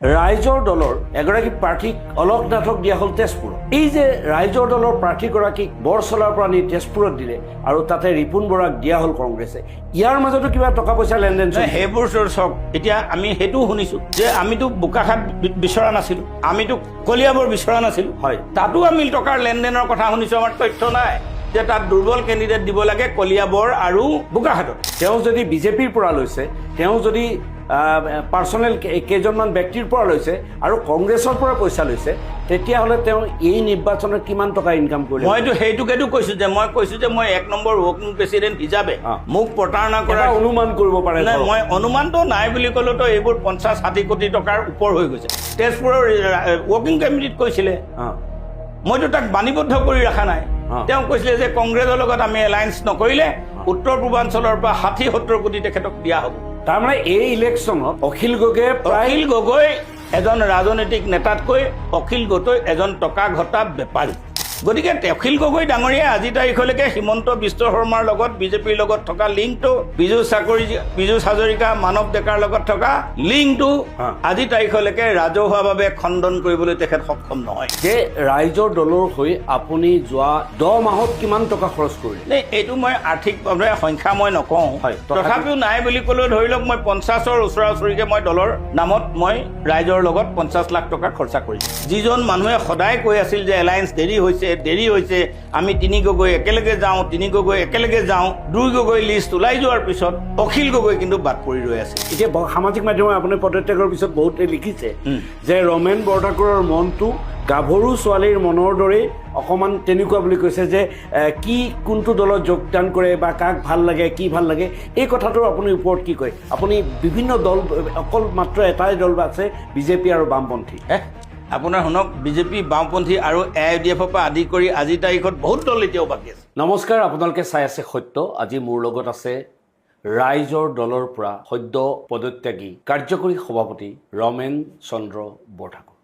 ৰাইজৰ দলৰ এগৰাকী প্ৰাৰ্থীক অলক নাথক দিয়া হ'ল তেজপুৰত। এই যে ৰাইজৰ দলৰ প্ৰাৰ্থীগৰাকীক বৰচলাৰ পৰা নি তেজপুৰত দিলে আৰু তাতে ৰিপুণ বৰাক দিয়া হ'ল কংগ্ৰেছে, ইয়াৰ মাজতো কিবা টকা পইচা লেনদেন সেইবোৰ চাওক। এতিয়া আমি সেইটোও শুনিছোঁ যে আমিতো বোকাখাত বিচৰা নাছিলোঁ, আমিতো কলিয়াবৰ বিচৰা নাছিলোঁ। হয়, তাতো আমি টকাৰ লেনদেনৰ কথা শুনিছোঁ। আমাৰ তথ্য নাই যে তাত দুৰ্বল কেণ্ডিডেট দিব লাগে কলিয়াবৰ আৰু বোকাখাতত। তেওঁ যদি বিজেপিৰ পৰা লৈছে, তেওঁ যদি পাৰ্চনেল কেইজনমান ব্যক্তিৰ পৰা লৈছে আৰু কংগ্ৰেছৰ পৰা পইচা লৈছে, তেতিয়াহ'লে তেওঁ এই নিৰ্বাচনত কিমান টকা ইনকাম কৰিলে? মইতো সেইটোকেতো কৈছোঁ যে মই 1 নম্বৰ ৱৰ্কিং প্ৰেচিডেণ্ট হিচাপে মোক প্ৰতাৰণা কৰা অনুমান কৰিব পাৰে। মই অনুমানটো নাই বুলি ক'লেতো এইবোৰ 50-60 কোটি টকাৰ ওপৰ হৈ গৈছে। তেজপুৰৰ ৱৰ্কিং কমিটিত কৈছিলে, মইতো তাক বাণীবদ্ধ কৰি ৰখা নাই। তেওঁ কৈছিলে যে কংগ্ৰেছৰ লগত আমি এলায়েন্স নকৰিলে উত্তৰ পূৰ্বাঞ্চলৰ পৰা 60-70 কোটি তেখেতক দিয়া হ'ব। তাৰমানে এই ইলেকশ্যনত অখিল গগৈ এজন ৰাজনৈতিক নেতাতকৈ অখিল গগৈ এজন টকা ঘটা বেপাৰী। গতিকে অখিল গগৈ ডাঙৰীয়াই আজি তাৰিখলৈকে হিমন্ত বিশ্ব শৰ্মাৰ লগত বিজেপিৰ লগত থকা লিংকটো, পীযুষ হাজৰিকা মানৱ ডেকাৰ লগত থকা লিংকটো আজি তাৰিখলৈকে ৰাজহুৱাভাৱে খণ্ডন কৰিবলৈ তেখেত সক্ষম নহয়। যে ৰাইজৰ দলৰ হৈ আপুনি যোৱা 10 মাহত কিমান টকা খৰচ কৰিলে? এইটো মই আৰ্থিকভাৱে সংখ্যা মই নকওঁ, তথাপিও নাই বুলি ক'লেও ধৰি লওক মই 50ৰ ওচৰা ওচৰিকে মই দলৰ নামত মই ৰাইজৰ লগত 50 লাখ টকা খৰচা কৰিছোঁ। যিজন মানুহে সদায় কৈ আছিল যে এলায়েন্স দেৰি হৈছে, আমি 3 গগৈ একেলগে যাওঁ, 2 গগৈ লিষ্ট ওলাই যোৱাৰ পিছত অখিল গগৈ কিন্তু বাদ পৰি ৰৈ আছে। এতিয়া সামাজিক মাধ্যমে আপুনি পদত্যাগৰ পিছত বহুতে লিখিছে যে ৰমেন বৰঠাকুৰৰ মনটো গাভৰু ছোৱালীৰ মনৰ দৰেই অকণমান তেনেকুৱা বুলি কৈছে, যে কোনটো দলত যোগদান কৰে বা কাক ভাল লাগে, কি ভাল লাগে, এই কথাটোৰ আপুনি ওপৰত কি কয়? আপুনি বিভিন্ন দল, অকল মাত্ৰ এটাই দল আছে, বিজেপি আৰু বামপন্থী। আপোনাৰ শুনক, বিজেপি, বাওঁপন্থী আৰু AIDFৰ পৰা আদি কৰি আজিৰ তাৰিখত বহুত দল এতিয়াও বাকী আছে। নমস্কাৰ, আপোনালোকে চাই আছে সত্য। আজি মোৰ লগত আছে ৰাইজৰ দলৰ পৰা সদ্য পদত্যাগী কাৰ্যকৰী সভাপতি ৰমেন চন্দ্ৰ বৰঠাকুৰ।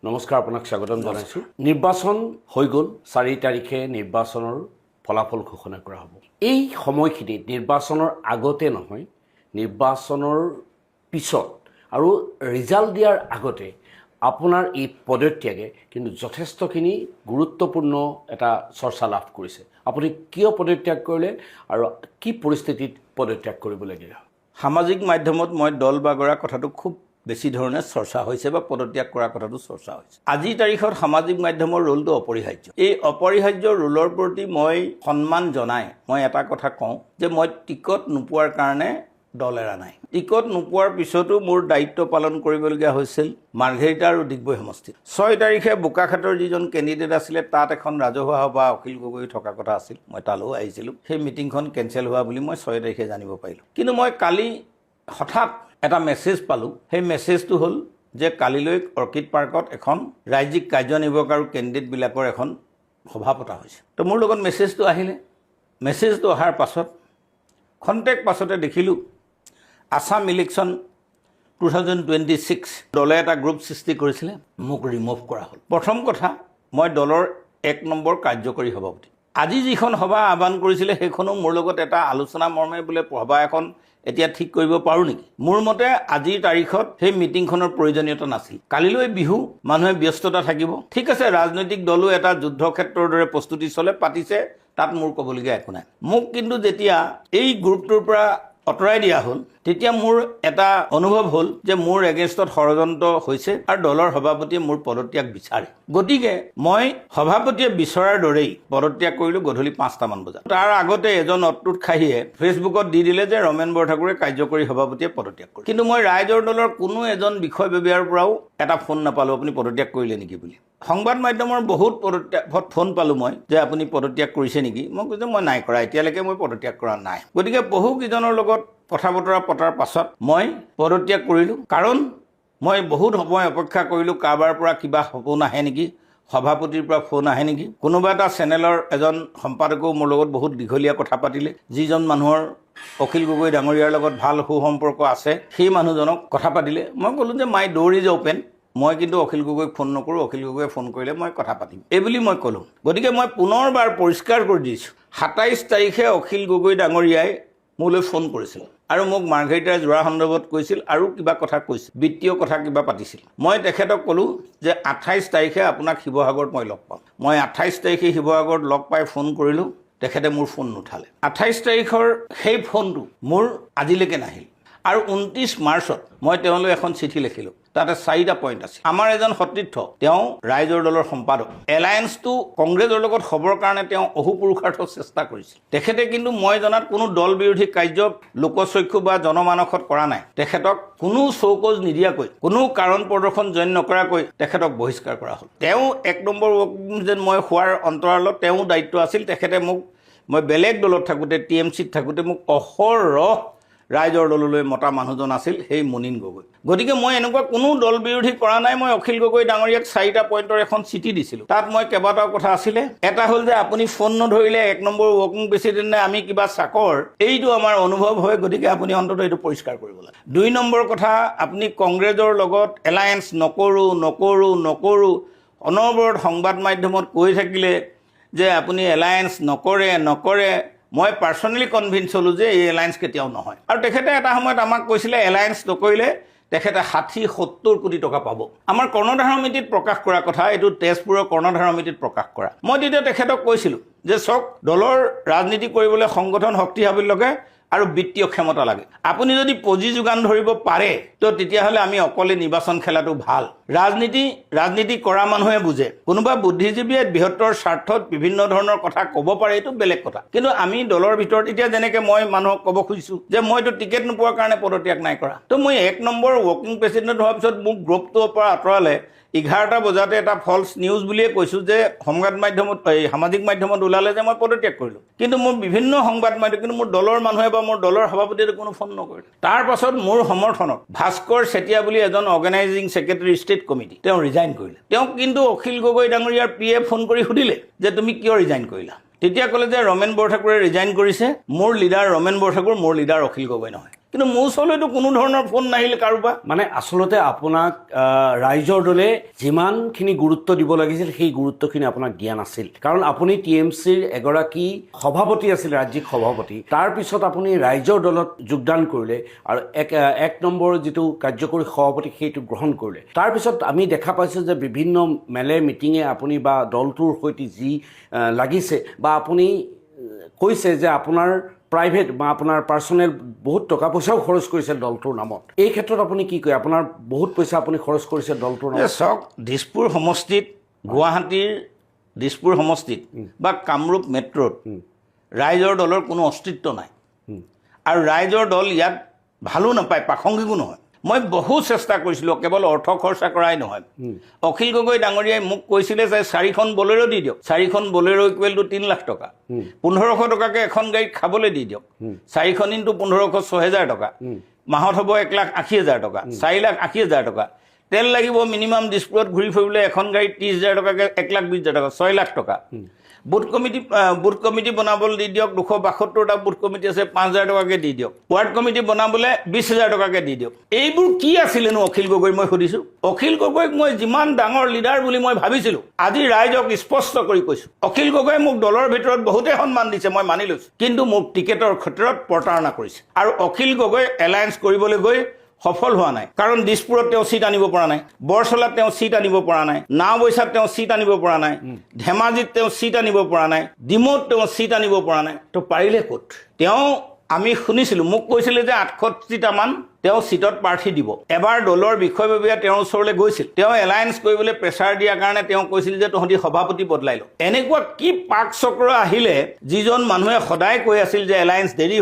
নমস্কাৰ, আপোনাক স্বাগতম জনাইছোঁ। নিৰ্বাচন হৈ গ'ল, 4 তাৰিখে নিৰ্বাচনৰ ফলাফল ঘোষণা কৰা হ'ব। এই সময়খিনিত নিৰ্বাচনৰ আগতে নহয়, নিৰ্বাচনৰ পিছত আৰু ৰিজাল্ট দিয়াৰ আগতে আপোনাৰ এই পদত্যাগে কিন্তু যথেষ্টখিনি গুৰুত্বপূৰ্ণ এটা চৰ্চা লাভ কৰিছে। আপুনি কিয় পদত্যাগ কৰিলে আৰু কি পৰিস্থিতিত পদত্যাগ কৰিবলগীয়া? সামাজিক মাধ্যমত মই দল বাগৰা কথাটো খুব বেছি ধৰণে চৰ্চা হৈছে বা পদত্যাগ কৰা কথাটো চৰ্চা হৈছে। আজিৰ তাৰিখত সামাজিক মাধ্যমৰ ৰোলটো অপৰিহাৰ্য। এই অপৰিহাৰ্য ৰোলৰ প্ৰতি মই সন্মান জনাই মই এটা কথা কওঁ যে মই টিকট নোপোৱাৰ কাৰণে দল এৰা নাই। টিকট নোপোৱাৰ পিছতো মোৰ দায়িত্ব পালন কৰিবলগীয়া হৈছিল মাৰ্ঘেৰিটা আৰু ডিগবৈ সমষ্টিত। 6 তাৰিখে বোকাখাতৰ যিজন কেণ্ডিডেট আছিলে, তাত এখন ৰাজহুৱা সভা অখিল গগৈ থকা কথা আছিল। মই তালৈও আহিছিলোঁ। সেই মিটিংখন কেঞ্চেল হোৱা বুলি মই 6 তাৰিখে জানিব পাৰিলোঁ। কিন্তু মই কালি হঠাৎ এটা মেছেজ পালোঁ। সেই মেছেজটো হ'ল যে কালিলৈ অৰ্কিড পাৰ্কত এখন ৰাজ্যিক কাৰ্যনিৰ্বাহক আৰু কেণ্ডিডেটবিলাকৰ এখন সভা পতা হৈছে। তো মোৰ লগত মেছেজটো আহিলে। মেছেজটো অহাৰ পাছত খন্তেক পাছতে দেখিলোঁ আছাম ইলেকশ্যন 2026 দলে এটা গ্ৰুপ সৃষ্টি কৰিছিলে, মোক ৰিমুভ কৰা হ'ল। প্ৰথম কথা, মই দলৰ 1 নম্বৰ কাৰ্যকৰী সভাপতি। আজি যিখন সভা আহ্বান কৰিছিলে সেইখনো মোৰ লগত এটা আলোচনা মৰ্মে বোলে সভা এখন এতিয়া ঠিক কৰিব পাৰোঁ নেকি? মোৰ মতে আজিৰ তাৰিখত সেই মিটিংখনৰ প্ৰয়োজনীয়তা নাছিল। কালিলৈ বিহু, মানুহে ব্যস্ততা থাকিব, ঠিক আছে। ৰাজনৈতিক দলো এটা যুদ্ধক্ষেত্ৰৰ দৰে প্ৰস্তুতি চলে, পাতিছে, তাত মোৰ ক'বলগীয়া একো নাই। মোক কিন্তু যেতিয়া এই গ্ৰুপটোৰ পৰা আঁতৰাই দিয়া হ'ল, তেতিয়া মোৰ এটা অনুভৱ হ'ল যে মোৰ এগেইনষ্টত ষড়যন্ত্ৰ হৈছে আৰু দলৰ সভাপতিয়ে মোৰ পদত্যাগ বিচাৰে। গতিকে মই সভাপতিয়ে বিচৰাৰ দৰেই পদত্যাগ কৰিলোঁ গধূলি 5টামান বজাত। তাৰ আগতে এজন অতুত খাহীয়ে ফেচবুকত দি দিলে যে ৰমেন বৰঠাকুৰে কাৰ্যকৰী সভাপতিয়ে পদত্যাগ কৰে। কিন্তু মই ৰাইজৰ দলৰ কোনো এজন বিষয়ববীয়াৰ পৰাও এটা ফোন নাপালোঁ আপুনি পদত্যাগ কৰিলে নেকি বুলি। সংবাদ মাধ্যমৰ বহুত পদত্যাগত ফোন পালোঁ মই যে আপুনি পদত্যাগ কৰিছে নেকি। মই কৈছোঁ মই নাই কৰা, এতিয়ালৈকে মই পদত্যাগ কৰা নাই। গতিকে বহুকেইজনৰ লগত কথা বতৰা পতাৰ পাছত মই পদত্যাগ কৰিলোঁ। কাৰণ মই বহুত সময় অপেক্ষা কৰিলোঁ কাৰোবাৰ পৰা কিবা সপোন আহে নেকি, সভাপতিৰ পৰা ফোন আহে নেকি। কোনোবা এটা চেনেলৰ এজন সম্পাদকেও মোৰ লগত বহুত দীঘলীয়া কথা পাতিলে, যিজন মানুহৰ অখিল গগৈ ডাঙৰীয়াৰ লগত ভাল সুসম্পৰ্ক আছে, সেই মানুহজনক কথা পাতিলে। মই ক'লোঁ যে মাই ড'ৰ ইজ অ'পেন, মই কিন্তু অখিল গগৈক ফোন নকৰোঁ, অখিল গগৈয়ে ফোন কৰিলে মই কথা পাতিম, এইবুলি মই ক'লোঁ। গতিকে মই পুনৰবাৰ পৰিষ্কাৰ কৰি দিছোঁ, 27 তাৰিখে অখিল গগৈ ডাঙৰীয়াই মোলৈ ফোন কৰিছিল আৰু মোক মাৰ্ঘেৰিটাৰ যোৰা সন্দৰ্ভত কৈছিল আৰু কিবা কথা কৈছিল, বিত্তীয় কথা কিবা পাতিছিল। মই তেখেতক ক'লোঁ যে 28 তাৰিখে আপোনাক শিৱসাগৰত মই লগ পাম। মই 28 তাৰিখে শিৱসাগৰত লগ পাই ফোন কৰিলোঁ, তেখেতে মোৰ ফোন নুঠালে। 28 তাৰিখৰ সেই ফোনটো মোৰ আজিলৈকে নাহিল। আৰু 29 মাৰ্চত মই তেওঁলৈ এখন চিঠি লিখিলোঁ, তাতে 4টা পইণ্ট আছে। আমাৰ এজন সতীৰ্থ, তেওঁ ৰাইজৰ দলৰ সম্পাদক, এলায়েন্সটো কংগ্ৰেছৰ লগত হ'বৰ কাৰণে তেওঁ অহোপুৰুষাৰ্থ চেষ্টা কৰিছিল। তেখেতে কিন্তু মই জনাত কোনো দল বিৰোধী কাৰ্য লোকচক্ষু বা জনমানসত কৰা নাই। তেখেতক কোনো চৌকজ নিদিয়াকৈ, কোনো কাৰণ প্ৰদৰ্শন জইন নকৰাকৈ তেখেতক বহিষ্কাৰ কৰা হ'ল। তেওঁ 1 নম্বৰ ৱৰ্কিং যেন মই হোৱাৰ অন্তৰালত তেওঁ দায়িত্ব আছিল। তেখেতে মোক, মই বেলেগ দলত থাকোঁতে, TMCত থাকোঁতে মোক অহৰহ ৰাইজৰ দললৈ মতা মানুহজন আছিল, সেই মুনীন গগৈ। গতিকে মই এনেকুৱা কোনো দল বিৰোধী কৰা নাই। মই অখিল গগৈ ডাঙৰীয়াক 4টা পইণ্টৰ এখন চিঠি দিছিলোঁ। তাত মই কেইবাটাও কথা আছিলে। এটা হ'ল যে আপুনি ফোন নধৰিলে 1 নম্বৰ ৱৰ্কিং প্ৰেচিডেণ্টে আমি কিবা চাকৰ, এইটো আমাৰ অনুভৱ হয়, গতিকে আপুনি অন্ততঃ এইটো পৰিষ্কাৰ কৰিব লাগে। 2 নম্বৰ কথা, আপুনি কংগ্ৰেছৰ লগত এলায়েন্স নকৰোঁ অনবৰত সংবাদ মাধ্যমত কৈ থাকিলে যে আপুনি এলায়েন্স নকৰে। মই পাৰ্চনেলি কনভিন্স হ'লোঁ যে এই এলায়েন্স কেতিয়াও নহয়। আৰু তেখেতে এটা সময়ত আমাক কৈছিলে এলায়েন্স নকৰিলে তেখেতে 60-70 কোটি টকা পাব। আমাৰ কৰ্ণধাৰ সমিতিত প্ৰকাশ কৰা কথা, এইটো তেজপুৰৰ কৰ্ণধাৰ সমিতিত প্ৰকাশ কৰা। মই তেতিয়া তেখেতক কৈছিলোঁ যে চাওক, দলৰ ৰাজনীতি কৰিবলৈ সংগঠন শক্তিশালী লাগে আৰু বিত্তীয় ক্ষমতা লাগে। আপুনি যদি পুঁজি যোগান ধৰিব পাৰে তো তেতিয়াহ'লে আমি অকলে নিৰ্বাচন খেলাটো ভাল। ৰাজনীতি কৰা মানুহে বুজে। কোনোবা বুদ্ধিজীৱীয়ে বৃহত্তৰ স্বাৰ্থত বিভিন্ন ধৰণৰ কথা ক'ব পাৰে, এইটো বেলেগ কথা। কিন্তু আমি দলৰ ভিতৰত এতিয়া যেনেকৈ মই মানুহক ক'ব খুজিছোঁ যে মইতো টিকেট নোপোৱাৰ কাৰণে পদত্যাগ নাই কৰা। তো মই 1 নম্বৰ ৱৰ্কিং প্ৰেচিডেণ্ট হোৱাৰ পিছত মোক গ্ৰুপটোৰ পৰা আঁতৰালে। 11টা বজাতে এটা ফল্ছ নিউজ বুলিয়ে কৈছোঁ যে সামাজিক মাধ্যমত ওলালে যে মই পদত্যাগ কৰিলোঁ। কিন্তু মোৰ বিভিন্ন সংবাদ মাধ্যম, কিন্তু মোৰ দলৰ মানুহে বা মোৰ দলৰ সভাপতিয়ে কোনো ফোন নকৰিলে। তাৰ পাছত মোৰ সমৰ্থনত ভাস্কৰ চেতিয়া বুলি এজন অৰ্গেনাইজিং ছেক্ৰেটাৰী ষ্টেট কমিটি, তেওঁ ৰিজাইন কৰিলে। তেওঁক কিন্তু অখিল গগৈ ডাঙৰীয়াৰ PA ফোন কৰি সুধিলে যে তুমি কিয় ৰিজাইন কৰিলা? তেতিয়া ক'লে যে ৰমেন বৰঠাকুৰে ৰিজাইন কৰিছে, মোৰ লিডাৰ ৰমেন বৰঠাকুৰ, মোৰ লিডাৰ অখিল গগৈ নহয়। কিন্তু মোৰ ওচৰলৈতো কোনো ধৰণৰ ফোন নাহিল কাৰোবাৰ। মানে আচলতে আপোনাক ৰাইজৰ দলে যিমানখিনি গুৰুত্ব দিব লাগিছিল সেই গুৰুত্বখিনি আপোনাক দিয়া নাছিল। কাৰণ আপুনি TMCৰ এগৰাকী সভাপতি আছিল, ৰাজ্যিক সভাপতি। তাৰপিছত আপুনি ৰাইজৰ দলত যোগদান কৰিলে আৰু 1 নম্বৰ যিটো কাৰ্যকৰী সভাপতি সেইটো গ্ৰহণ কৰিলে। তাৰপিছত আমি দেখা পাইছোঁ যে বিভিন্ন মেলে মিটিঙে আপুনি বা দলটোৰ সৈতে যি লাগিছে বা আপুনি কৈছে যে আপোনাৰ প্ৰাইভেট বা আপোনাৰ পাৰ্চনেল বহুত টকা পইচাও খৰচ কৰিছে দলটোৰ নামত। এই ক্ষেত্ৰত আপুনি কি কয়? আপোনাৰ বহুত পইচা আপুনি খৰচ কৰিছে দলটোৰ নামত। চাওক, দিছপুৰ সমষ্টিত, গুৱাহাটীৰ দিছপুৰ সমষ্টিত বা কামৰূপ মেট্ৰ'ত ৰাইজৰ দলৰ কোনো অস্তিত্ব নাই। আৰু ৰাইজৰ দল ইয়াত ভালো নাপায়, প্ৰাসংগিকো নহয়। মই বহু চেষ্টা কৰিছিলোঁ, কেৱল অৰ্থ খৰচা কৰাই নহয়। অখিল গগৈ ডাঙৰীয়াই মোক কৈছিলে যে 4খন বলেৰো দি দিয়ক। 4খন বলেৰো ইকুৱেল টু 3 লাখ টকা। 1500 টকাকৈ এখন গাড়ীত খাবলৈ দি দিয়ক। 4খন × 1500 6,000 টকা। মাহত হ'ব 1,80,000 টকা, 4,80,000 টকা। তেল লাগিব মিনিমাম দিছপুৰত ঘূৰি ফুৰিবলৈ এখন গাড়ীত 30,000 টকাকৈ 1,20,000 টকা, 6 লাখ টকা। বুথ কমিটি বনাবলৈ দি দিয়ক। 272টা বুথ কমিটি আছে, 5,000 টকাকৈ দি দিয়ক। ৱাৰ্ড কমিটি বনাবলৈ 20,000 টকাকৈ দি দিয়ক। এইবোৰ কি আছিলেনো অখিল গগৈ? মই সুধিছোঁ। অখিল গগৈক মই যিমান ডাঙৰ লিডাৰ বুলি মই ভাবিছিলোঁ, আজি ৰাইজক স্পষ্ট কৰি কৈছোঁ, অখিল গগৈ মোক দলৰ ভিতৰত বহুতে সন্মান দিছে, মই মানি লৈছোঁ। কিন্তু মোক টিকেটৰ ক্ষেত্ৰত প্ৰতাৰণা কৰিছে। আৰু অখিল গগৈ এলায়েন্স কৰিবলৈ গৈ সফল হোৱা নাই। কাৰণ দিছপুৰত তেওঁ চিট আনিব পৰা নাই, বৰচলাত তেওঁ চিট আনিব পৰা নাই, নাওবৈচাত তেওঁ চিট আনিব পৰা নাই, ধেমাজিত তেওঁ চিট আনিব পৰা নাই, ডিমৌত তেওঁ চিট আনিব পৰা নাই। তো পাৰিলে ক'ত? তেওঁ, আমি শুনিছিলোঁ, মোক কৈছিলে যে 68টামান তেওঁ চিটত প্ৰাৰ্থী দিব। এবাৰ দলৰ বিষয়ববীয়া তেওঁৰ ওচৰলৈ গৈছিল। তেওঁ এলায়েন্স কৰিবলৈ প্ৰেছাৰ দিয়াৰ কাৰণে তেওঁ কৈছিল যে তহঁতি সভাপতি বদলাই ল। এনেকুৱা কি পাক চক্ৰ আহিলে, যিজন মানুহে সদায় কৈ আছিল যে এলায়েন্স দেৰি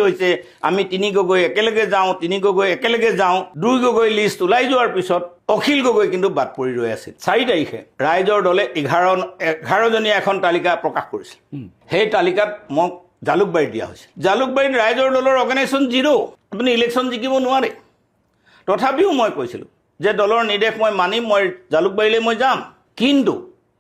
হৈছে, আমি 3 গগৈ একেলগে যাওঁ, 2 গগৈ লিষ্ট ওলাই যোৱাৰ পিছত অখিল গগৈ কিন্তু বাদ পৰি ৰৈ আছিল। 4 তাৰিখে ৰাইজৰ দলে 11জনীয়া এখন তালিকা প্ৰকাশ কৰিছিল। সেই তালিকাত মোক জালুকবাৰীত দিয়া হৈছে। জালুকবাৰীত ৰাইজৰ দলৰ অৰ্গেনাইজেশ্যন 0। আপুনি ইলেকশ্যন জিকিব নোৱাৰে। তথাপিও মই কৈছিলোঁ যে দলৰ নিৰ্দেশ মই মানিম, মই জালুকবাৰীলৈ মই যাম, কিন্তু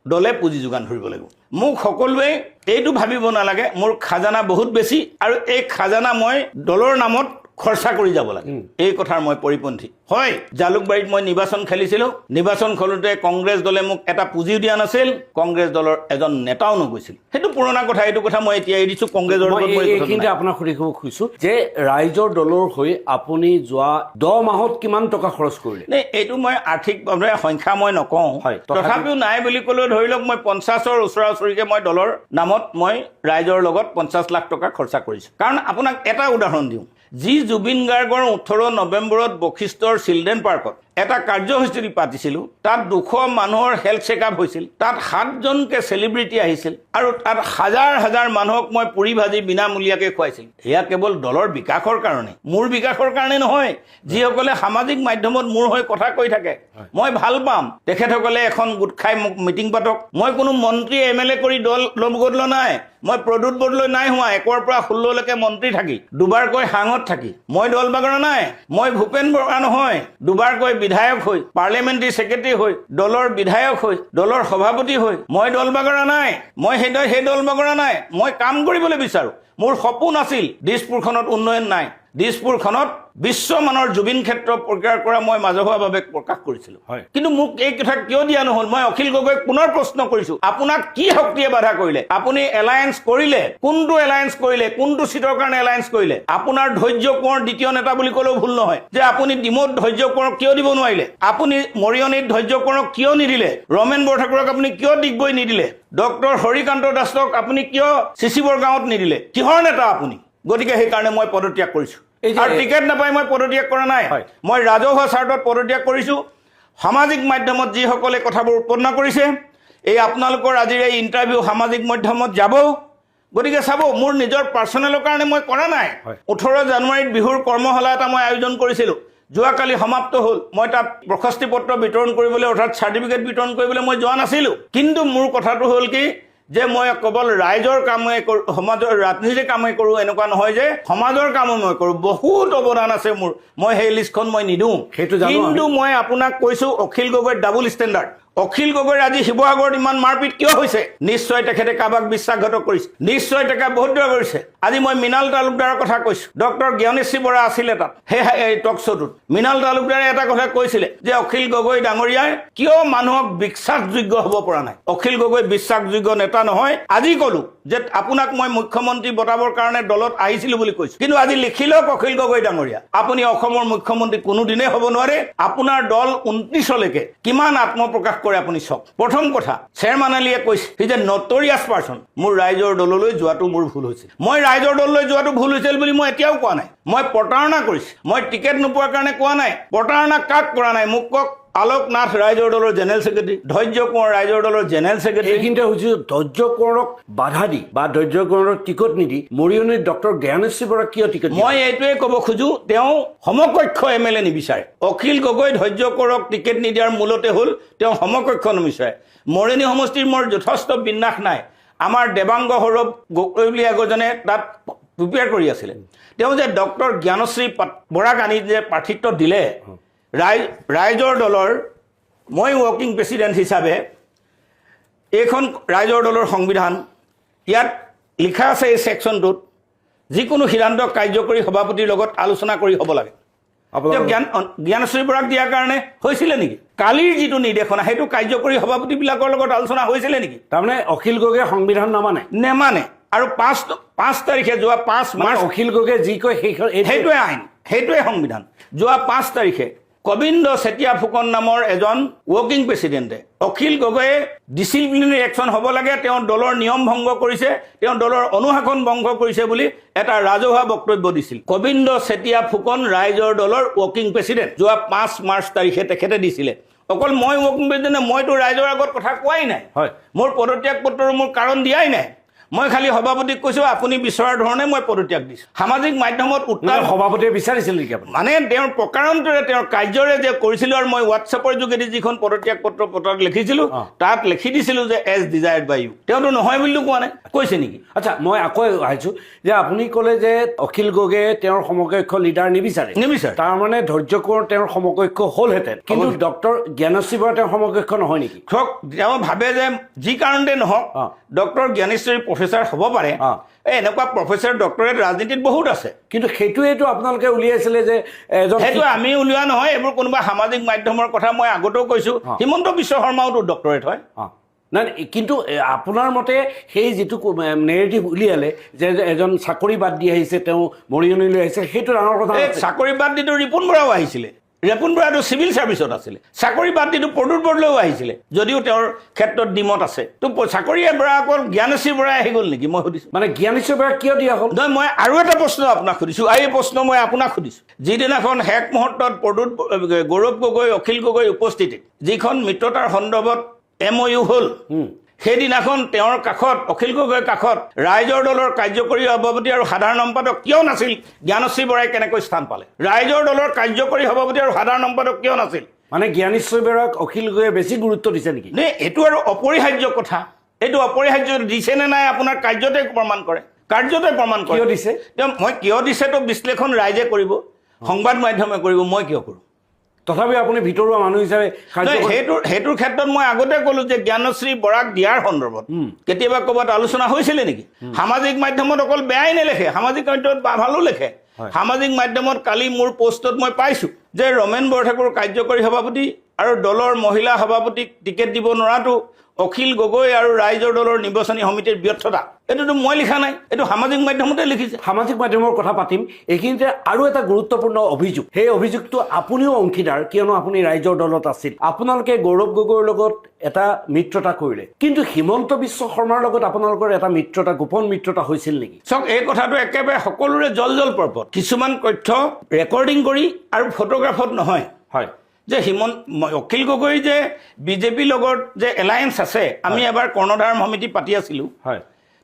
দলে পুঁজি যোগান ধৰিব লাগিব। মোক সকলোৱে এইটো ভাবিব নালাগে মোৰ খাজানা বহুত বেছি আৰু এই খাজানা মই দলৰ নামত খৰচা কৰি যাব লাগে এই কথাৰ মই পৰিপন্থী হয় জালুকবাৰীত মই নিৰ্বাচন খেলিছিলোঁ নিৰ্বাচন খেলোঁতে কংগ্ৰেছ দলে মোক এটা পুঁজিও দিয়া নাছিল কংগ্ৰেছ দলৰ এজন নেতাও নগৈছিল সেইটো পুৰণা কথা এইটো কথা মই এতিয়া এৰিছোঁ কংগ্ৰেছৰ লগত মই এইখিনিতে আপোনাক সুধিব খুজিছোঁ যে ৰাইজৰ দলৰ হৈ আপুনি যোৱা 10 মাহত কিমান টকা খৰচ কৰিলে নে এইটো মই আৰ্থিকভাৱে সংখ্যা মই নকওঁ তথাপিও নাই বুলি ক'লেও ধৰি লওক মই 50ৰ ওচৰা ওচৰিকৈ মই দলৰ নামত মই ৰাইজৰ লগত 50 লাখ টকা খৰচা কৰিছোঁ কাৰণ আপোনাক এটা উদাহৰণ দিওঁ যি জুবিন গাৰ্গৰ 18 নৱেম্বৰত বশিষ্ঠৰ চিলড্ৰেন পাৰ্কত এটা কাৰ্যসূচী পাতিছিলোঁ তাত 200 মানুহৰ হেল্থ চেকআপ হৈছিল তাত 7জনকে চেলিব্ৰিটি আহিছিল আৰু তাত হাজাৰ হাজাৰ মানুহক মই পুৰি ভাজি বিনামূলীয়াকৈ খুৱাইছিলোঁ এয়া কেৱল দলৰ বিকাশৰ কাৰণে মোৰ বিকাশৰ কাৰণে নহয় যিসকলে সামাজিক মাধ্যমত মোৰ হৈ কথা কৈ থাকে মই ভাল পাম তেখেতসকলে এখন গোট খাই মোক মিটিং পাতক মই কোনো মন্ত্ৰী এমএলএ কৰি দল বদলোৱা নাই মই প্ৰদূত বদলৈ নাই হোৱা 1ৰ পৰা 16লৈকে মন্ত্ৰী থাকি দুবাৰকৈ সাংসদ থাকি মই দল বাগৰা নাই মই ভূপেন বৰা নহয় দুবাৰকৈ বিধায়ক হৈ পাৰ্লিয়ামেণ্টাৰী ছেক্ৰেটাৰী হৈ দলৰ বিধায়ক হৈ দলৰ সভাপতি হৈ মই দল বাগৰা নাই মই সেই দল বাগৰা নাই মই কাম কৰিবলৈ বিচাৰোঁ মোৰ সপোন আছিল দিছপুৰখনত উন্নয়ন নাই দিছপুৰখনত বিশ্বমানৰ জুবিন ক্ষেত্ৰ প্ৰক্ৰিয়া কৰা মই মাজহুৱাভাৱে প্ৰকাশ কৰিছিলোঁ কিন্তু মোক এই কথা কিয় দিয়া নহ'ল মই অখিল গগৈক পুনৰ প্ৰশ্ন কৰিছোঁ আপোনাক কি শক্তিয়ে বাধা কৰিলে আপুনি এলায়েন্স কৰিলে কোনটো এলায়েন্স কৰিলে কোনটো চিটৰ কাৰণে এলায়েন্স কৰিলে আপোনাৰ ধৈৰ্য কোঁৱৰ দ্বিতীয় নেতা বুলি ক'লেও ভুল নহয় যে আপুনি ডিমৌত ধৈৰ্য কোঁৱৰক কিয় দিব নোৱাৰিলে আপুনি মৰিয়নিত ধৈৰ্য কোঁৱৰক কিয় নিদিলে ৰমেন বৰঠাকুৰক আপুনি কিয় ডিগবৈ নিদিলে ডক্টৰ হৰিকান্ত দাসক আপুনি কিয় চিচিবৰ গাঁৱত নিদিলে কিহৰ নেতা আপুনি গতিকে সেইকাৰণে মই পদত্যাগ কৰিছোঁ আৰু টিকেট নাপাই মই পদত্যাগ কৰা নাই মই ৰাজহুৱা স্বাৰ্থত পদত্যাগ কৰিছোঁ সামাজিক মাধ্যমত যিসকলে কথাবোৰ উৎপন্ন কৰিছে এই আপোনালোকৰ আজিৰ এই ইণ্টাৰভিউ সামাজিক মাধ্যমত যাব গতিকে চাব মোৰ নিজৰ পাৰ্চনেলৰ কাৰণে মই কৰা নাই 18 জানুৱাৰীত বিহুৰ কৰ্মশালা এটা মই আয়োজন কৰিছিলোঁ যোৱাকালি সমাপ্ত হ'ল মই তাত প্ৰশস্তি পত্ৰ বিতৰণ কৰিবলৈ অৰ্থাৎ চাৰ্টিফিকেট বিতৰণ কৰিবলৈ মই যোৱা নাছিলোঁ কিন্তু মোৰ কথাটো হ'ল কি যে মই কেৱল ৰাইজৰ কামে কৰোঁ সমাজৰ ৰাজনীতিৰ কামে কৰোঁ এনেকুৱা নহয় যে সমাজৰ কামো মই কৰোঁ বহুত অৱদান আছে মোৰ মই সেই লিষ্টখন মই নিদিওঁ কিন্তু মই আপোনাক কৈছোঁ অখিল গগৈৰ ডাবল ষ্টেণ্ডাৰ্ড অখিল গগৈৰ আজি শিৱসাগৰত ইমান মাৰপিট কিয় হৈছে নিশ্চয় তেখেতে কাৰোবাক বিশ্বাসঘাতক কৰিছে নিশ্চয় তেখেতে বহুত দূৰ কৰিছে আজি মই মৃণাল তালুকদাৰৰ কথা কৈছোঁ ডক্টৰ জ্ঞানেশ্ৰী বৰা আছিলে তাত সেই টক শ্ব'টোত মৃণাল তালুকদাৰে এটা কথা কৈছিলে যে অখিল গগৈ ডাঙৰীয়াই কিয় মানুহক বিশ্বাসযোগ্য হ'ব পৰা নাই অখিল গগৈ বিশ্বাসযোগ্য নেতা নহয় আজি ক'লো যে আপোনাক মই মুখ্যমন্ত্ৰী বটাবৰ কাৰণে দলত আহিছিলোঁ বুলি কৈছোঁ কিন্তু আজি লিখি লওক অখিল গগৈ ডাঙৰীয়া আপুনি অসমৰ মুখ্যমন্ত্ৰী কোনোদিনেই হ'ব নোৱাৰে আপোনাৰ দল 29লৈকে কিমান আত্মপ্ৰকাশ কৰে আপুনি চাওক প্ৰথম কথা চেয়াৰমান আলীয়ে কৈছে যে নটৰিয়াছ পাৰ্চন মোৰ ৰাইজৰ দললৈ যোৱাটো মোৰ ভুল হৈছিল মই ৰাইজৰ দললৈ যোৱাটো ভুল হৈছিল বুলি মই এতিয়াও কোৱা নাই মই প্ৰতাৰণা কৰিছোঁ মই টিকেট নোপোৱাৰ কাৰণে কোৱা নাই প্ৰতাৰণা কাক কৰা নাই মোক কওক আলোক নাথ ৰাইজৰ দলৰ জেনেৰেল ছেক্ৰেটাৰী ধৈৰ্য কোঁৱৰ ৰাইজৰ দলৰ জেনেৰেল ছেক্ৰেটাৰী এইখিনিতে হৈছে ধৈৰ্য কোঁৱৰক বাধা দি বা ধৈৰ্য কোঁৱৰক টিকট নিদি মৰিয়নিত ডক্টৰ জ্ঞানেশ্ৰী বৰা কিয় টিকট মই এইটোৱে ক'ব খোজোঁ তেওঁ সমকক্ষ এমএলএ নিবিচাৰে অখিল গগৈ ধৈৰ্য কোঁৱৰক টিকেট নিদিয়াৰ মূলতে হ'ল তেওঁ সমকক্ষ নিবিচাৰে মৰিয়নি সমষ্টিৰ মোৰ যথেষ্ট বিন্যাস নাই আমাৰ দেৱাংগ সৌৰভ গগৈ বুলি এগৰাকীজনে তাত প্ৰিপেয়াৰ কৰি আছিলে তেওঁ যে ডক্টৰ জ্ঞানেশ্ৰী বৰাক আনি যে প্ৰাৰ্থিত্ব দিলে ৰাইজৰ দলৰ মই ৱৰ্কিং প্ৰেচিডেণ্ট হিচাপে এইখন ৰাইজৰ দলৰ সংবিধান ইয়াত লিখা আছে এই ছেকশ্যনটোত যিকোনো সিদ্ধান্ত কাৰ্যকৰী সভাপতিৰ লগত আলোচনা কৰি হ'ব লাগে জ্ঞানেশ্ৰী বৰাক দিয়াৰ কাৰণে হৈছিলে নেকি কালিৰ যিটো নিৰ্দেশনা সেইটো কাৰ্যকৰী সভাপতিবিলাকৰ লগত আলোচনা হৈছিলে নেকি তাৰমানে অখিল গগৈয়ে সংবিধান নেমানে আৰু 5 তাৰিখে যোৱা 5 মাৰ্চ অখিল গগৈয়ে যি কয় সেইটোৱে আইন সেইটোৱে সংবিধান যোৱা 5 তাৰিখে কবিন্দ চেতিয়া ফুকন নামৰ এজন ৱৰ্কিং প্ৰেচিডেণ্টে অখিল গগৈয়ে ডিচিপ্লিনাৰী একশ্যন হ'ব লাগে তেওঁ দলৰ নিয়ম ভংগ কৰিছে তেওঁ দলৰ অনুশাসন ভংগ কৰিছে বুলি এটা ৰাজহুৱা বক্তব্য দিছিল কবিন্দ চেতিয়া ফুকন ৰাইজৰ দলৰ ৱৰ্কিং প্ৰেচিডেণ্ট যোৱা 5 মাৰ্চ তাৰিখে তেখেতে দিছিলে অকল মই ৱৰ্কিং প্ৰেচিডেণ্টে মইতো ৰাইজৰ আগত কথা কোৱাই নাই মোৰ পদত্যাগ পত্ৰৰ মোৰ কাৰণ দিয়াই নাই মই খালি সভাপতিক কৈছোঁ আপুনি বিচৰাৰ ধৰণে মই পদত্যাগ দিছোঁ সামাজিক মাধ্যমত উত্তৰ সভাপতিয়ে বিচাৰিছিল নেকি আপুনি মানে তেওঁৰ প্ৰকাৰণটোৰে তেওঁৰ কাৰ্যৰে যে কৰিছিলোঁ আৰু মই হোৱাটছএপৰ যোগেদি যিখন পদত্যাগ পত্ৰ লিখিছিলোঁ তাত লিখি দিছিলোঁ যে এজ ডিজায়াৰ্ড বাই ইউ তেওঁতো নহয় বুলিও কোৱা নাই কৈছে নেকি আচ্ছা মই আকৌ আহিছোঁ যে আপুনি ক'লে যে অখিল গগৈয়ে তেওঁৰ সমকক্ষ লিডাৰ নিবিচাৰে তাৰমানে ধৈৰ্য কোঁৱৰ তেওঁৰ সমকক্ষ হ'লহেঁতেন কিন্তু ডক্টৰ জ্ঞানেশ্ৰী বৰা তেওঁৰ সমকক্ষ নহয় নেকি তেওঁ ভাবে যে যি কাৰণতে নহওক ডক্টৰ জ্ঞানেশ্ৰীৰ প্ৰফেচাৰ হ'ব পাৰে এনেকুৱা প্ৰফেচাৰ ডক্টৰেট ৰাজনীতিত বহুত আছে কিন্তু সেইটোৱেইটো আপোনালোকে উলিয়াইছিলে যে এজন সেইটো আমি উলিওৱা নহয় এইবোৰ কোনোবা সামাজিক মাধ্যমৰ কথা মই আগতেও কৈছোঁ হিমন্ত বিশ্ব শৰ্মাওতো ডক্টৰেট হয় নাই কিন্তু আপোনাৰ মতে সেই যিটো নেৰেটিভ উলিয়ালে যে এজন চাকৰি বাদ দি আহিছে তেওঁ মৰিয়নিলৈ আহিছে সেইটো ডাঙৰ কথা চাকৰি বাদ দিটো ৰিপুণ বৰাও আহিছিলে ৰিপুণ বৰাটো চিভিল ছাৰ্ভিচত আছিলে চাকৰি বাদ দিটো প্ৰদ্যুৎ বৰদলৈও আহিছিলে যদিও তেওঁৰ ক্ষেত্ৰত ডিমত আছে তো চাকৰিয়ে বৰা অকল জ্ঞানশ্ৰী বৰাই আহি গ'ল নেকি মই সুধিছোঁ মানে জ্ঞানেশ্বৰ বৰা কিয় দিয়া হ'ল নহয় মই আৰু এটা প্ৰশ্ন আপোনাক সুধিছোঁ আৰু এই প্ৰশ্ন মই আপোনাক সুধিছোঁ যিদিনাখন শেষ মুহূৰ্তত গৌৰৱ গগৈ অখিল গগৈ উপস্থিতিত যিখন মিত্ৰতাৰ সন্দৰ্ভত MOU হ'ল সেইদিনাখন তেওঁৰ কাষত অখিল গগৈৰ কাষত ৰাইজৰ দলৰ কাৰ্যকৰী সভাপতি আৰু সাধাৰণ সম্পাদক কিয় নাছিল জ্ঞানশ্ৰী বৰাই কেনেকৈ স্থান পালে ৰাইজৰ দলৰ কাৰ্যকৰী সভাপতি আৰু সাধাৰণ সম্পাদক কিয় নাছিল মানে জ্ঞানেশ্বৰ বৰাক অখিল গগৈয়ে বেছি গুৰুত্ব দিছে নেকি নে এইটো আৰু অপৰিহাৰ্য কথা এইটো অপৰিহাৰ্য দিছে নে নাই আপোনাৰ কাৰ্যতে প্ৰমাণ কৰে কিয় দিছে মই কিয় দিছেতো বিশ্লেষণ ৰাইজে কৰিব সংবাদ মাধ্যমে কৰিব মই কিয় কৰোঁ তথাপি আপুনি ভিতৰুৱা মানুহ হিচাপে সেইটোৰ ক্ষেত্ৰত মই আগতে ক'লো যে জ্ঞানশ্ৰী বৰাক দিয়াৰ সন্দৰ্ভত কেতিয়াবা ক'ৰবাত আলোচনা হৈছিলে নেকি সামাজিক মাধ্যমত অকল বেয়াই নেলেখে সামাজিক মাধ্যমত ভালো লেখে সামাজিক মাধ্যমত কালি মোৰ পোষ্টত মই পাইছোঁ যে ৰমেন বৰঠাকুৰ কাৰ্যকৰী সভাপতি আৰু দলৰ মহিলা সভাপতিক টিকেট দিব নোৱাৰাটো অখিল গগৈ আৰু ৰাইজৰ দলৰ নিৰ্বাচনী সমিতিৰ ব্যৰ্থতা এইটোতো মই লিখা নাই এইটো সামাজিক মাধ্যমতে লিখিছে সামাজিক মাধ্যমৰ কথা পাতিম এইখিনিতে আৰু এটা গুৰুত্বপূৰ্ণ অভিযোগ সেই অভিযোগটো আপুনিও অংশীদাৰ কিয়নো আপুনি ৰাইজৰ দলত আছিল আপোনালোকে গৌৰৱ গগৈৰ লগত এটা মিত্ৰতা কৰিলে কিন্তু হিমন্ত বিশ্ব শৰ্মাৰ লগত আপোনালোকৰ এটা মিত্ৰতা গোপন মিত্ৰতা হৈছিল নেকি চাওক এই কথাটো একেবাৰে সকলোৰে জল পৰ্বত কিছুমান তথ্য ৰেকৰ্ডিং কৰি আৰু ফটোগ্ৰাফত নহয় হয় যে অখিল গগৈ যে বিজেপিৰ লগত যে এলায়েন্স আছে আমি এবাৰ কৰ্ণধাৰ সমিতি পাতি আছিলোঁ হয়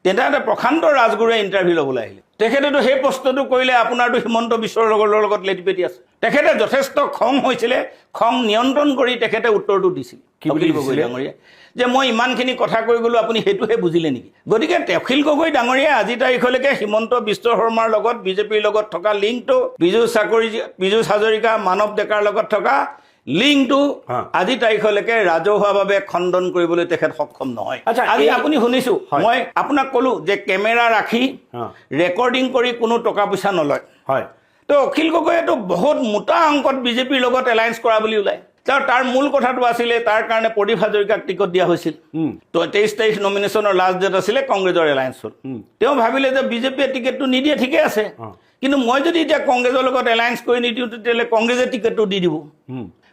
তেতিয়া এটা প্ৰশান্ত ৰাজগুৰুৱে ইণ্টাৰভিউ ল'বলৈ আহিলে তেখেতেতো সেই প্ৰশ্নটো কৰিলে আপোনাৰতো হিমন্ত বিশ্বৰ লগত লেটিপেটি আছে তেখেতে যথেষ্ট খং হৈছিলে খং নিয়ন্ত্ৰণ কৰি তেখেতে উত্তৰটো দিছিল অখিল গগৈ ডাঙৰীয়া যে মই ইমানখিনি কথা কৈ গ'লোঁ আপুনি সেইটোহে বুজিলে নেকি গতিকে অখিল গগৈ ডাঙৰীয়াই আজি তাৰিখলৈকে হিমন্ত বিশ্ব শৰ্মাৰ লগত বিজেপিৰ লগত থকা লিংকটো পীযুষ হাজৰিকা মানৱ ডেকাৰ লগত থকা লিংকটো আজি তাৰিখলৈকে ৰাজহুৱাভাৱে খণ্ডন কৰিবলৈ তেখেত সক্ষম নহয় আজি আপুনি শুনিছোঁ মই আপোনাক ক'লো যে কেমেৰা ৰাখি ৰেকৰ্ডিং কৰি কোনো টকা পইচা নলয় হয় তো অখিল গগৈয়েতো বহুত মোটা অংকত বিজেপিৰ লগত এলায়েন্স কৰা বুলি ওলায় তাৰ মূল কথাটো আছিলে তাৰ কাৰণে প্ৰদীপ হাজৰিকাক টিকট দিয়া হৈছিল 23 তাৰিখ নমিনেশ্যনৰ লাষ্ট ডেট আছিলে কংগ্ৰেছৰ এলায়েন্স হ'ল তেওঁ ভাবিলে যে বিজেপিয়ে টিকেটটো নিদিয়ে ঠিকে আছে কিন্তু মই যদি এতিয়া কংগ্ৰেছৰ লগত এলায়েন্স কৰি নিদিওঁ তেতিয়াহ'লে কংগ্ৰেছে টিকেটটো দি দিব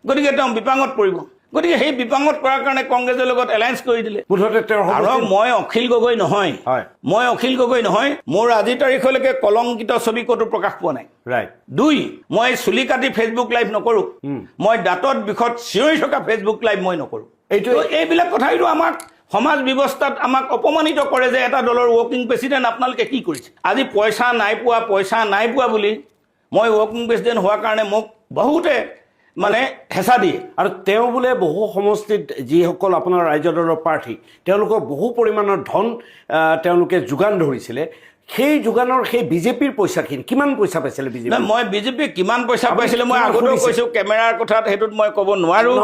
গতিকে তেওঁ বিপাঙত পৰিব গতিকে সেই বিপাঙত কৰাৰ কাৰণে কংগ্ৰেছৰ লগত এলায়েন্স কৰি দিলে আৰু মই অখিল গগৈ নহয় মোৰ আজি তাৰিখলৈকে কলংকিত ছবি ক'তো প্ৰকাশ পোৱা নাই দুই মই চুলি কাটি ফেচবুক লাইভ নকৰোঁ মই দাঁতত বিষত চিঞৰি থকা ফেচবুক লাইভ মই নকৰোঁ এইবিলাক কথাইতো আমাক সমাজ ব্যৱস্থাত আমাক অপমানিত কৰে যে এটা দলৰ ৱৰ্কিং প্ৰেচিডেণ্ট আপোনালোকে কি কৰিছে আজি পইচা নাই পোৱা বুলি মই ৱৰ্কিং প্ৰেচিডেণ্ট হোৱাৰ কাৰণে মোক বহুতে মানে হেঁচা দিয়ে আৰু তেওঁ বোলে বহু সমষ্টিত যিসকল আপোনাৰ ৰাইজৰ দলৰ প্ৰাৰ্থী তেওঁলোকৰ বহু পৰিমাণৰ ধন তেওঁলোকে যোগান ধৰিছিলে সেই যোগানৰ সেই বিজেপিৰ পইচাখিনি কিমান পইচা পাইছিলে বিজেপি মই বিজেপি কিমান পইচা পাইছিলে মই আগতেও কৈছোঁ কেমেৰাৰ কথাত সেইটোত মই ক'ব নোৱাৰোঁ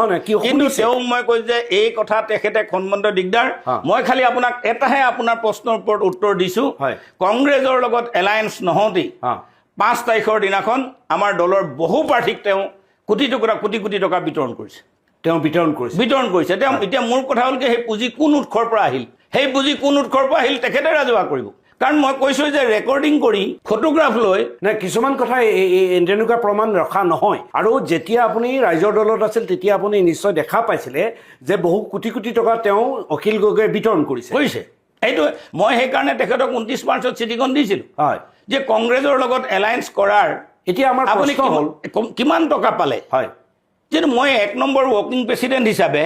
কিন্তু তেওঁ মই কৈছোঁ যে এই কথা তেখেতে খণ্ডন দিগদাৰ মই খালি আপোনাক এটাহে আপোনাৰ প্ৰশ্নৰ ওপৰত উত্তৰ দিছোঁ কংগ্ৰেছৰ লগত এলায়েন্স নহওঁতেই 5 তাৰিখৰ দিনাখন আমাৰ দলৰ বহু প্ৰাৰ্থীক তেওঁ কোটি টকা বিতৰণ কৰিছে তেওঁ এতিয়া মোৰ কথা হ'ল কি সেই পুঁজি কোন উৎসৰ পৰা আহিল তেখেতে ৰাজহুৱা কৰিব কাৰণ মই কৈছোঁ যে ৰেকৰ্ডিং কৰি ফটোগ্ৰাফ লৈ নাই কিছুমান কথা তেনেকুৱা প্ৰমাণ ৰখা নহয় আৰু যেতিয়া আপুনি ৰাইজৰ দলত আছিল তেতিয়া আপুনি নিশ্চয় দেখা পাইছিলে যে বহু কোটি টকা তেওঁ অখিল গগৈয়ে বিতৰণ কৰিছে এইটো মই সেইকাৰণে তেখেতক 29 মাৰ্চত চিঠিখন দিছিলোঁ যে কংগ্ৰেছৰ লগত এলায়েন্স কৰাৰ এতিয়া আমাৰ আপুনি কিমান টকা পালে যিহেতু মই 1 নম্বৰ ৱৰ্কিং প্ৰেচিডেণ্ট হিচাপে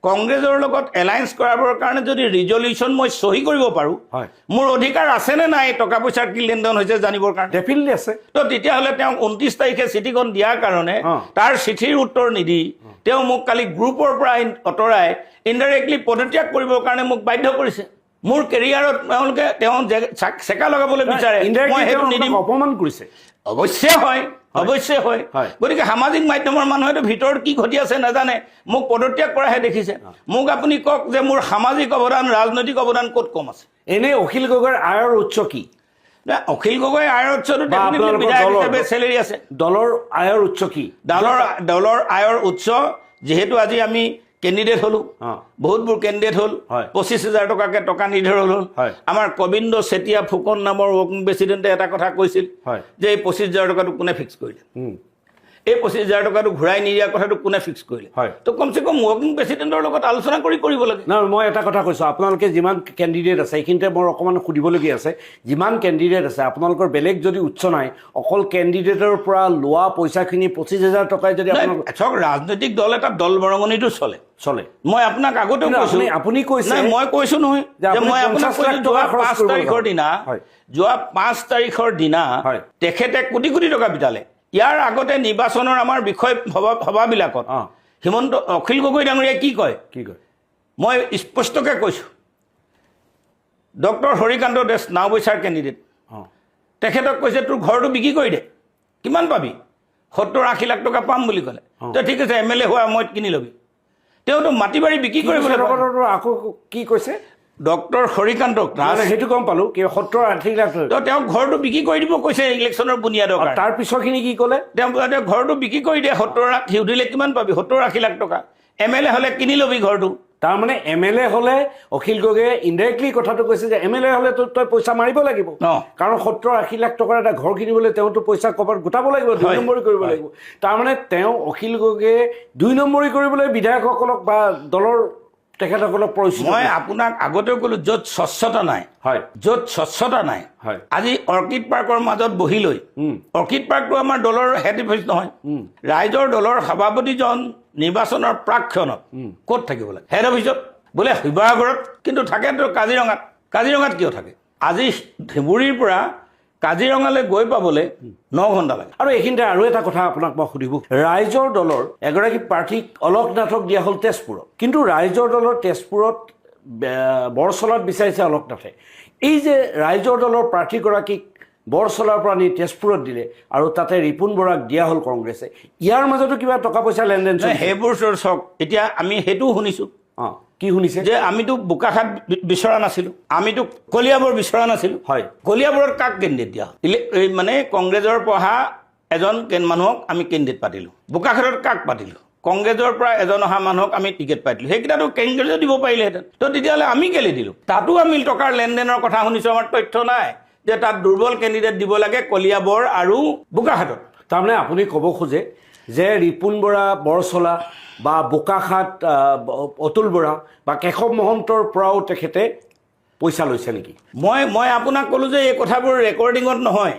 কংগ্ৰেছৰ লগত এলায়েন্স কৰাবৰ কাৰণে যদি ৰিজলিউশ্যন মই চহী কৰিব পাৰোঁ মোৰ অধিকাৰ আছেনে নাই টকা পইচাৰ কি লেনদেন হৈছে জানিবৰ কাৰণে ডেফিনেটলি আছে তো তেতিয়াহ'লে তেওঁক 29 তাৰিখে চিঠিখন দিয়াৰ কাৰণে তাৰ চিঠিৰ উত্তৰ নিদি তেওঁ মোক কালি গ্ৰুপৰ পৰা আঁতৰাই ইনডাইৰেক্টলি পদত্যাগ কৰিবৰ কাৰণে মোক বাধ্য কৰিছে মোৰ কেৰিয়াৰত তেওঁ চেকা লগাবলৈ বিচাৰে অপমান কৰিছে অৱশ্যে হয় অৱশ্যে হয় গতিকে সামাজিক মাধ্যমৰ মানুহেতো ভিতৰত কি ঘটি আছে নাজানে মোক পদত্যাগ কৰাহে দেখিছে মোক আপুনি কওক যে মোৰ সামাজিক অৱদান ৰাজনৈতিক অৱদান ক'ত কম আছে এনে অখিল গগৈৰ আয়ৰ উৎস কি অখিল গগৈ আয়ৰ উৎসটো বিধায়ক হিচাপে চেলেৰি আছে দলৰ আয়ৰ উৎস কি দলৰ আয়ৰ উৎস যেহেতু আজি আমি কেণ্ডিডেট হলো বহুতবোৰ কেণ্ডিডেট হ'ল 25,000 টকাকে টকা নিৰ্ধাৰণ হ'ল আমাৰ কবিন্দ চেতিয়া ফুকন নামৰ ৱৰ্কিং প্ৰেচিডেণ্টে এটা কথা কৈছিল যে এই 25,000 টকাটো কোনে ফিক্স কৰিলে এই 25,000 টকাটো ঘূৰাই নিদিয়া কথাটো কোনে ফিক্স কৰিলে তো কমচে কম ৱৰ্কিং প্ৰেচিডেণ্টৰ লগত আলোচনা কৰিব লাগে নহয় মই এটা কথা কৈছোঁ আপোনালোকে যিমান কেণ্ডিডেট আছে এইখিনিতে মোৰ অকণমান সুধিবলগীয়া আছে যিমান কেণ্ডিডেট আছে আপোনালোকৰ বেলেগ যদি উৎস নাই অকল কেণ্ডিডেটৰ পৰা লোৱা পইচাখিনি 25,000 টকাই যদি চাওক ৰাজনৈতিক দল এটা দল বৰঙণিটো চলে মই আপোনাক আগতেও কৈছোঁ আপুনি কৈছে মই কৈছোঁ নহয় যে মই আপোনাক কৈছোঁ যোৱা 5 তাৰিখৰ দিনা তেখেতে কোটি কোটি টকা বিটালে ইয়াৰ আগতে নিৰ্বাচনৰ আমাৰ বিষয় সভাবিলাকত হিমন্ত অখিল গগৈ ডাঙৰীয়াই কি কয় মই স্পষ্টকৈ কৈছোঁ ডক্টৰ হৰিকান্ত দাস নাওবৈচাৰ কেণ্ডিডেট তেখেতক কৈছে তোৰ ঘৰটো বিক্ৰী কৰি দে কিমান পাবি 70-80 লাখ টকা পাম বুলি ক'লে তো ঠিক আছে MLA হোৱা সময়ত কিনি ল'বি তেওঁতো মাটি বাৰী বিক্ৰী কৰিবলৈ আকৌ কি কৈছে ডক্টৰ হৰিকান্তক সেইটো গম পালোঁ 70-80 লাখ তেওঁ ঘৰটো বিক্ৰী কৰি দিব কৈছে ইলেকশ্যনৰ বুনিয়াদৰ তাৰ পিছৰখিনি কি ক'লে তেওঁ ঘৰটো বিক্ৰী কৰি দিয়ে 70 লাখ সুধিলে কিমান পাবি 70-80 লাখ টকা MLA হ'লে কিনি ল'বি ঘৰটো তাৰমানে MLA হ'লে অখিল গগৈয়ে ইনডাইৰেক্টলি কথাটো কৈছে যে MLA হ'লে তই পইচা মাৰিব লাগিব কাৰণ 70-80 লাখ টকাৰ এটা ঘৰ কিনিবলৈ তেওঁতো পইচা ক'ৰবাত গোটাব লাগিব 2 নম্বৰী কৰিব লাগিব তাৰমানে তেওঁ অখিল গগৈয়ে 2 নম্বৰী কৰিবলৈ বিধায়কসকলক বা দলৰ তেখেতসকলক পৰিচয় মই আপোনাক আগতেও ক'লো য'ত স্বচ্ছতা নাই আজি অৰ্কিড পাৰ্কৰ মাজত বহি লৈ অৰ্কিড পাৰ্কটো আমাৰ দলৰ হেড অফিচ নহয় ৰাইজৰ দলৰ সভাপতিজন নিৰ্বাচনৰ প্ৰাকক্ষণত ক'ত থাকিব লাগে হেড অফিচত বোলে শিৱসাগৰত কিন্তু থাকেতো কাজিৰঙাত কিয় থাকে আজি ধেবুৰীৰ পৰা কাজিৰঙালৈ গৈ পাবলৈ 9 ঘণ্টা লাগে আৰু এইখিনিতে আৰু এটা কথা আপোনাক মই সুধিব ৰাইজৰ দলৰ এগৰাকী প্ৰাৰ্থীক অলক নাথক দিয়া হ'ল তেজপুৰত কিন্তু ৰাইজৰ দলৰ তেজপুৰত বৰচলাত বিচাৰিছে অলক নাথে এই যে ৰাইজৰ দলৰ প্ৰাৰ্থীগৰাকীক বৰচলাৰ পৰা নি তেজপুৰত দিলে আৰু তাতে ৰিপুণ বৰাক দিয়া হ'ল কংগ্ৰেছে ইয়াৰ মাজতো কিবা টকা পইচা লেনদেন সেইবোৰ চাওক এতিয়া আমি সেইটোও শুনিছোঁ কি শুনিছে যে আমিতো বোকাখাত বিচৰা নাছিলোঁ আমিতো কলিয়াবৰ বিচৰা নাছিলোঁ কলিয়াবৰত কাক কেণ্ডিডেট দিয়া এই মানে কংগ্ৰেছৰ পঢ়া এজন মানুহক আমি কেণ্ডিডেট পাতিলোঁ বোকাখাতত কাক পাতিলোঁ কংগ্ৰেছৰ পৰা এজন অহা মানুহক আমি টিকেট পাতিলোঁ সেইকেইটাতো কংগ্ৰেছে দিব পাৰিলেহেঁতেন তো তেতিয়াহ'লে আমি কেলৈ দিলোঁ তাতো আমি টকাৰ লেনদেনৰ কথা শুনিছোঁ আমাৰ তথ্য নাই যে তাত দুৰ্বল কেণ্ডিডেট দিব লাগে কলিয়াবৰ আৰু বোকাখাতত তাৰমানে আপুনি ক'ব খোজে যে ৰিপুণ বৰা বৰচলা বা বোকাখাত অতুল বৰা বা কেশৱ মহন্তৰ পৰাও তেখেতে পইচা লৈছে নেকি মই আপোনাক ক'লোঁ যে এই কথাবোৰ ৰেকৰ্ডিঙত নহয়